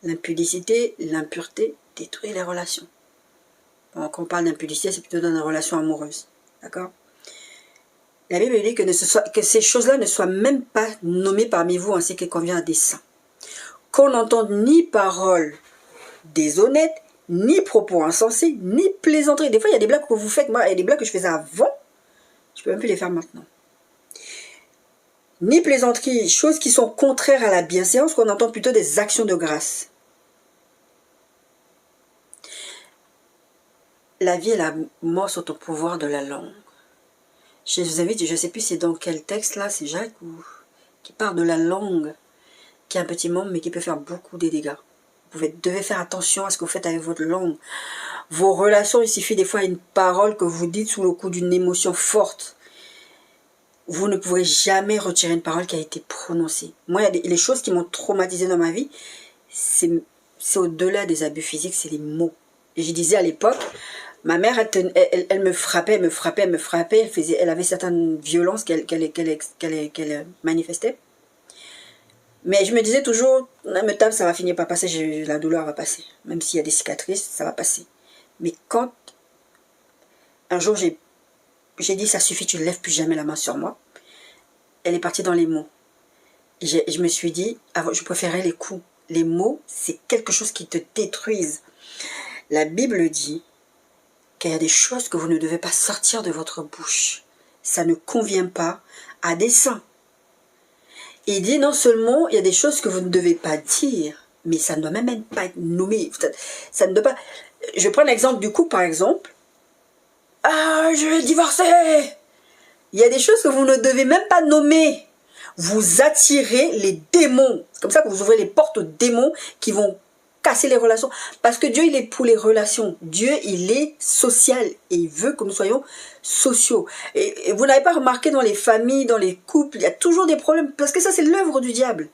L'impudicité, l'impureté, détruire les relations. Bon, quand on parle d'impudicité, c'est plutôt dans une relation amoureuse. D'accord? La Bible dit que ces choses-là ne soient même pas nommées parmi vous ainsi qu'il convient à des saints. Qu'on n'entende ni paroles déshonnêtes, ni propos insensés, ni plaisanteries. Des fois, il y a des blagues que vous faites. Moi, il y a des blagues que je faisais avant. Je peux même plus les faire maintenant. Ni plaisanteries, choses qui sont contraires à la bienséance, qu'on entend plutôt des actions de grâce. La vie et la mort sont au pouvoir de la langue. Je vous invite, je ne sais plus c'est dans quel texte là, c'est Jacques qui parle de la langue, qui est un petit membre mais qui peut faire beaucoup de dégâts. Vous devez faire attention à ce que vous faites avec votre langue. Vos relations, il suffit des fois une parole que vous dites sous le coup d'une émotion forte. Vous ne pourrez jamais retirer une parole qui a été prononcée. Moi, il y a les choses qui m'ont traumatisé dans ma vie, c'est au-delà des abus physiques, c'est les mots. Et je disais à l'époque, ma mère, elle me frappait, elle avait certaines violences qu'elle manifestait. Mais je me disais toujours, elle me tape, ça va finir par passer, la douleur va passer. Même s'il y a des cicatrices, ça va passer. Mais quand un jour j'ai dit, ça suffit, tu ne lèves plus jamais la main sur moi, elle est partie dans les mots. Et je me suis dit, je préférais les coups. Les mots, c'est quelque chose qui te détruise. La Bible dit qu'il y a des choses que vous ne devez pas sortir de votre bouche. Ça ne convient pas à des saints. Il dit non seulement il y a des choses que vous ne devez pas dire, mais ça ne doit même pas être nommé. Ça ne doit pas. Je prends l'exemple du couple par exemple. Ah, je vais divorcer. Il y a des choses que vous ne devez même pas nommer. vous attirez les démons. C'est comme ça que vous ouvrez les portes aux démons qui vont casser les relations. Parce que Dieu, il est pour les relations. Dieu, il est social et il veut que nous soyons sociaux. Et vous n'avez pas remarqué dans les familles, dans les couples, il y a toujours des problèmes. Parce que ça, c'est l'œuvre du diable.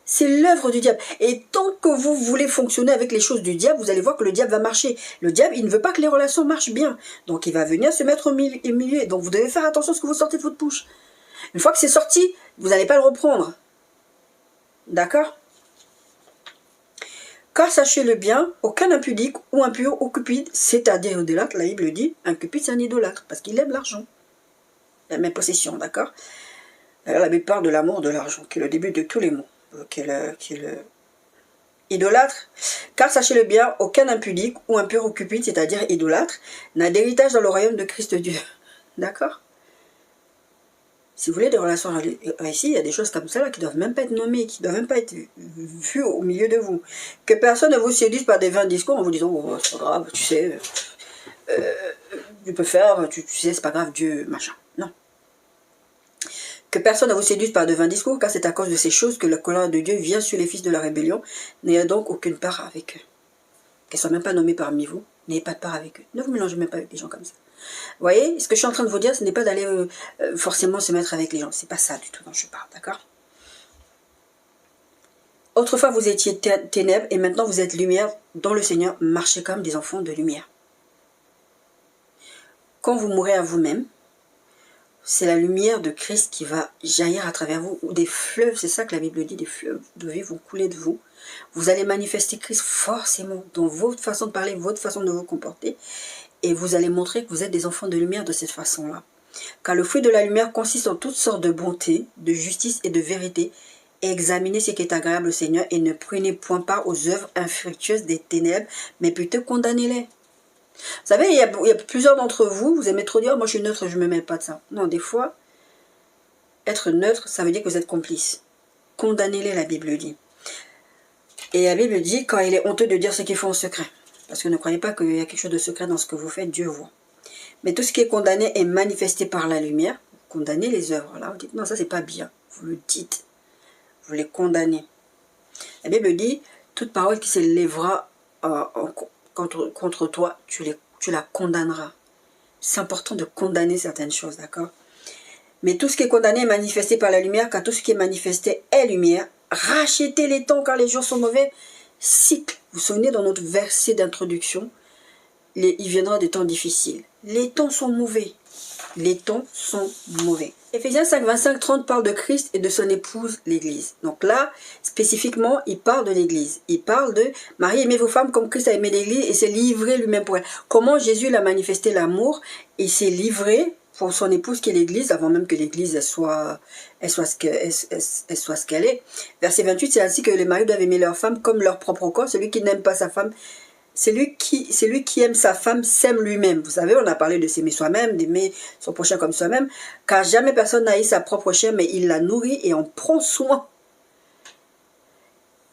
C'est l'œuvre du diable. Et tant que vous voulez fonctionner avec les choses du diable, vous allez voir que le diable va marcher. Le diable, il ne veut pas que les relations marchent bien. Donc, il va venir se mettre au milieu. Donc, vous devez faire attention à ce que vous sortez de votre bouche. Une fois que c'est sorti, vous n'allez pas le reprendre. D'accord? Car sachez-le bien, aucun impudique ou impur ou cupide, c'est-à-dire idolâtre, la Bible dit, un cupide c'est un idolâtre, parce qu'il aime l'argent. La même possession, d'accord? Alors la Bible parle de l'amour de l'argent, qui est le début de tous les mots, qui est le idolâtre. Car sachez-le bien, aucun impudique ou impur ou cupide, c'est-à-dire idolâtre, n'a d'héritage dans le royaume de Christ Dieu. D'accord? Si vous voulez des relations réussies, il y a des choses comme ça là, qui ne doivent même pas être nommées, qui ne doivent même pas être vues au milieu de vous. Que personne ne vous séduise par des vains discours en vous disant oh, c'est pas grave, tu sais, tu peux faire, tu sais, c'est pas grave, Dieu, machin. Non. Que personne ne vous séduise par de vains discours, car c'est à cause de ces choses que la colère de Dieu vient sur les fils de la rébellion, n'ayant donc aucune part avec eux. Qu'elles ne soient même pas nommées parmi vous, n'ayez pas de part avec eux. Ne vous mélangez même pas avec des gens comme ça. Vous voyez, ce que je suis en train de vous dire, ce n'est pas d'aller forcément se mettre avec les gens. C'est pas ça du tout dont je parle, d'accord? Autrefois, vous étiez ténèbres et maintenant vous êtes lumière dans le Seigneur. Marchez comme des enfants de lumière. Quand vous mourrez à vous-même, c'est la lumière de Christ qui va jaillir à travers vous. Ou des fleuves, c'est ça que la Bible dit, des fleuves de vie vont couler de vous. Vous allez manifester Christ forcément dans votre façon de parler, votre façon de vous comporter. Et vous allez montrer que vous êtes des enfants de lumière de cette façon-là. Car le fruit de la lumière consiste en toutes sortes de bonté, de justice et de vérité. Examinez ce qui est agréable au Seigneur et ne prenez point part aux œuvres infructueuses des ténèbres, mais plutôt condamnez-les. Vous savez, il y a plusieurs d'entre vous, vous aimez trop dire, moi je suis neutre, je ne me mêle pas de ça. Non, des fois, être neutre, ça veut dire que vous êtes complice. Condamnez-les, la Bible dit. Et la Bible dit, quand il est honteux de dire ce qu'il faut en secret. Parce que ne croyez pas qu'il y a quelque chose de secret dans ce que vous faites, Dieu voit. Mais tout ce qui est condamné est manifesté par la lumière. Condamnez les œuvres. Là, vous dites, non, ça c'est pas bien. Vous le dites. Vous les condamnez. La Bible dit, toute parole qui s'élèvera contre toi, tu la condamneras. C'est important de condamner certaines choses, d'accord? Mais tout ce qui est condamné est manifesté par la lumière, car tout ce qui est manifesté est lumière. Rachetez les temps, car les jours sont mauvais. Cycle. Vous vous souvenez dans notre verset d'introduction, il viendra des temps difficiles. Les temps sont mauvais. Les temps sont mauvais. Éphésiens 5, 25, 30 parle de Christ et de son épouse, l'Église. Donc là, spécifiquement, il parle de l'Église. Il parle de Marie, aimez vos femmes comme Christ a aimé l'Église et s'est livré lui-même pour elle. Comment Jésus a manifesté l'amour? Il s'est livré pour son épouse qui est l'Église, avant même que l'Église soit ce qu'elle est. Verset 28, c'est ainsi que les maris doivent aimer leur femme comme leur propre corps. Celui qui n'aime pas sa femme, celui qui aime sa femme s'aime lui-même. Vous savez, on a parlé de s'aimer soi-même, d'aimer son prochain comme soi-même, car jamais personne n'a eu sa propre chair, mais il la nourrit et en prend soin.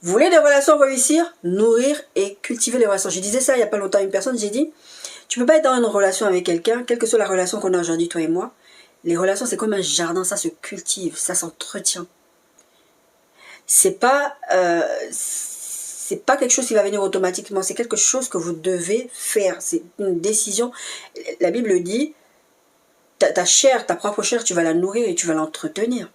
Vous voulez des relations réussir? Nourrir et cultiver les relations. Je disais ça il n'y a pas longtemps à une personne, j'ai dit, tu ne peux pas être dans une relation avec quelqu'un, quelle que soit la relation qu'on a aujourd'hui, toi et moi. Les relations, c'est comme un jardin, ça se cultive, ça s'entretient. C'est pas quelque chose qui va venir automatiquement, c'est quelque chose que vous devez faire, c'est une décision. La Bible dit, ta chair, ta propre chair, tu vas la nourrir et tu vas l'entretenir.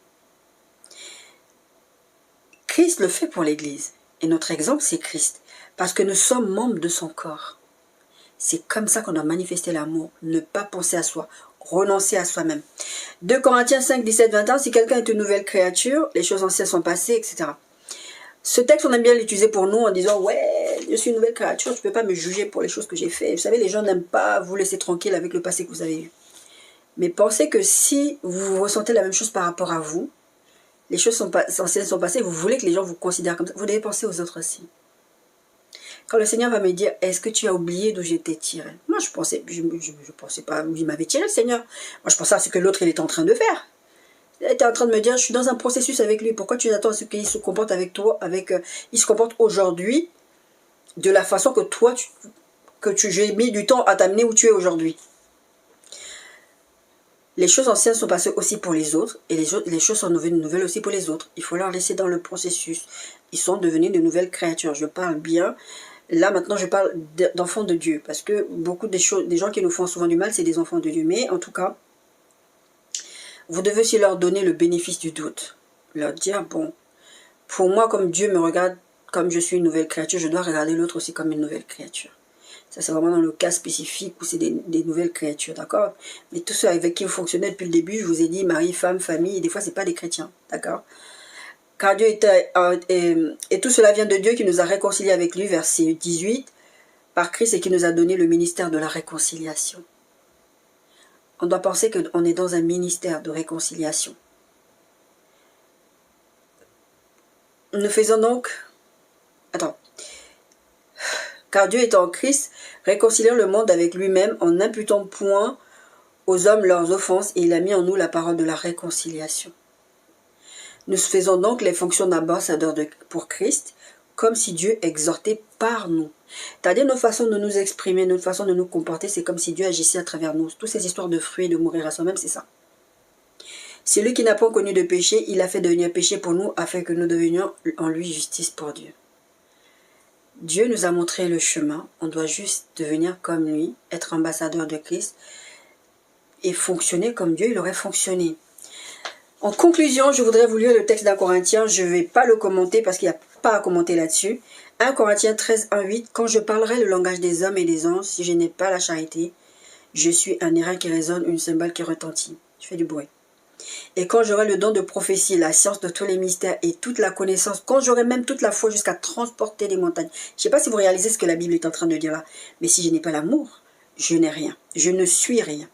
Christ le fait pour l'Église, et notre exemple c'est Christ, parce que nous sommes membres de son corps. C'est comme ça qu'on doit manifester l'amour, ne pas penser à soi, renoncer à soi-même. 2 Corinthiens 5, 17, 21, si quelqu'un est une nouvelle créature, les choses anciennes sont passées, etc. Ce texte, on aime bien l'utiliser pour nous en disant « Ouais, je suis une nouvelle créature, tu ne peux pas me juger pour les choses que j'ai faites. » Vous savez, les gens n'aiment pas vous laisser tranquille avec le passé que vous avez eu. Mais pensez que si vous ressentez la même chose par rapport à vous, les choses anciennes sont passées, vous voulez que les gens vous considèrent comme ça, vous devez penser aux autres aussi. Quand le Seigneur va me dire, est-ce que tu as oublié d'où j'étais tiré? Moi, je pensais pas où il m'avait tiré, le Seigneur. Moi, je pensais à ce que l'autre, il était en train de faire. Il était en train de me dire, je suis dans un processus avec lui. Pourquoi tu attends à ce qu'il se comporte avec toi, il se comporte aujourd'hui de la façon que toi, j'ai mis du temps à t'amener où tu es aujourd'hui. Les choses anciennes sont passées aussi pour les autres, et les choses sont nouvelles aussi pour les autres. Il faut leur laisser dans le processus. Ils sont devenus de nouvelles créatures. Je parle bien. Là, maintenant, je parle d'enfants de Dieu, parce que beaucoup des gens qui nous font souvent du mal, c'est des enfants de Dieu. Mais en tout cas, vous devez aussi leur donner le bénéfice du doute. Leur dire, bon, pour moi, comme Dieu me regarde, comme je suis une nouvelle créature, je dois regarder l'autre aussi comme une nouvelle créature. Ça, c'est vraiment dans le cas spécifique où c'est des nouvelles créatures, d'accord? Mais tous ceux avec qui vous fonctionnez depuis le début, je vous ai dit, mari, femme, famille, et des fois, c'est pas des chrétiens, d'accord? Car Dieu et tout cela vient de Dieu qui nous a réconciliés avec lui, verset 18, par Christ et qui nous a donné le ministère de la réconciliation. On doit penser qu'on est dans un ministère de réconciliation. Nous faisons donc... Attends. Car Dieu est en Christ, réconciliant le monde avec lui-même en n'imputant point aux hommes leurs offenses, et il a mis en nous la parole de la réconciliation. Nous faisons donc les fonctions d'ambassadeurs pour Christ, comme si Dieu exhortait par nous. C'est-à-dire notre façon de nous exprimer, notre façon de nous comporter, c'est comme si Dieu agissait à travers nous. Toutes ces histoires de fruits, de mourir à soi-même, c'est ça. Celui qui n'a pas connu de péché, il a fait devenir péché pour nous, afin que nous devenions en lui justice pour Dieu. Dieu nous a montré le chemin, on doit juste devenir comme lui, être ambassadeur de Christ et fonctionner comme Dieu il aurait fonctionné. En conclusion, je voudrais vous lire le texte d'Un Corinthiens, je ne vais pas le commenter parce qu'il n'y a pas à commenter là-dessus. 1 Corinthiens 13, 1, 8, quand je parlerai le langage des hommes et des anges, si je n'ai pas la charité, je suis un airain qui résonne, une cymbale qui retentit. Je fais du bruit. Et quand j'aurai le don de prophétie, la science de tous les mystères et toute la connaissance, quand j'aurai même toute la foi jusqu'à transporter les montagnes. Je ne sais pas si vous réalisez ce que la Bible est en train de dire là. Mais si je n'ai pas l'amour, je n'ai rien. Je ne suis rien.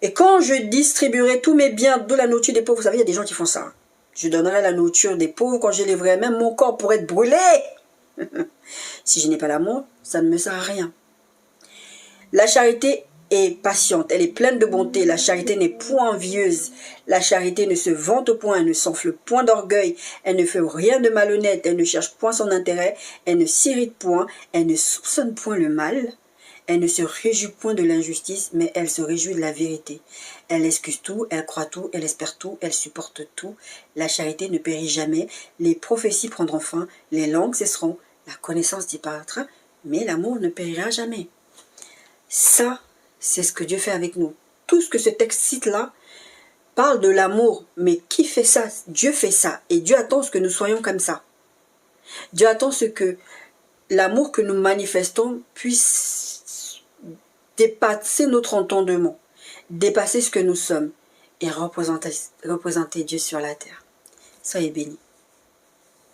Et quand je distribuerai tous mes biens de la nourriture des pauvres, vous savez, il y a des gens qui font ça. Je donnerai la nourriture des pauvres quand je lèverai même mon corps pour être brûlé. Si je n'ai pas l'amour, ça ne me sert à rien. La charité est patiente, elle est pleine de bonté. La charité n'est point envieuse. La charité ne se vante point, elle ne s'enfle point d'orgueil. Elle ne fait rien de malhonnête, elle ne cherche point son intérêt. Elle ne s'irrite point, elle ne soupçonne point le mal. Elle ne se réjouit point de l'injustice, mais elle se réjouit de la vérité. Elle excuse tout, elle croit tout, elle espère tout, elle supporte tout. La charité ne périt jamais. Les prophéties prendront fin, les langues cesseront, la connaissance disparaîtra, mais l'amour ne périra jamais. Ça, c'est ce que Dieu fait avec nous. Tout ce que ce texte cite là parle de l'amour. Mais qui fait ça? Dieu fait ça. Et Dieu attend ce que nous soyons comme ça. Dieu attend ce que l'amour que nous manifestons puisse dépasser notre entendement, dépasser ce que nous sommes et représenter Dieu sur la terre. Soyez bénis.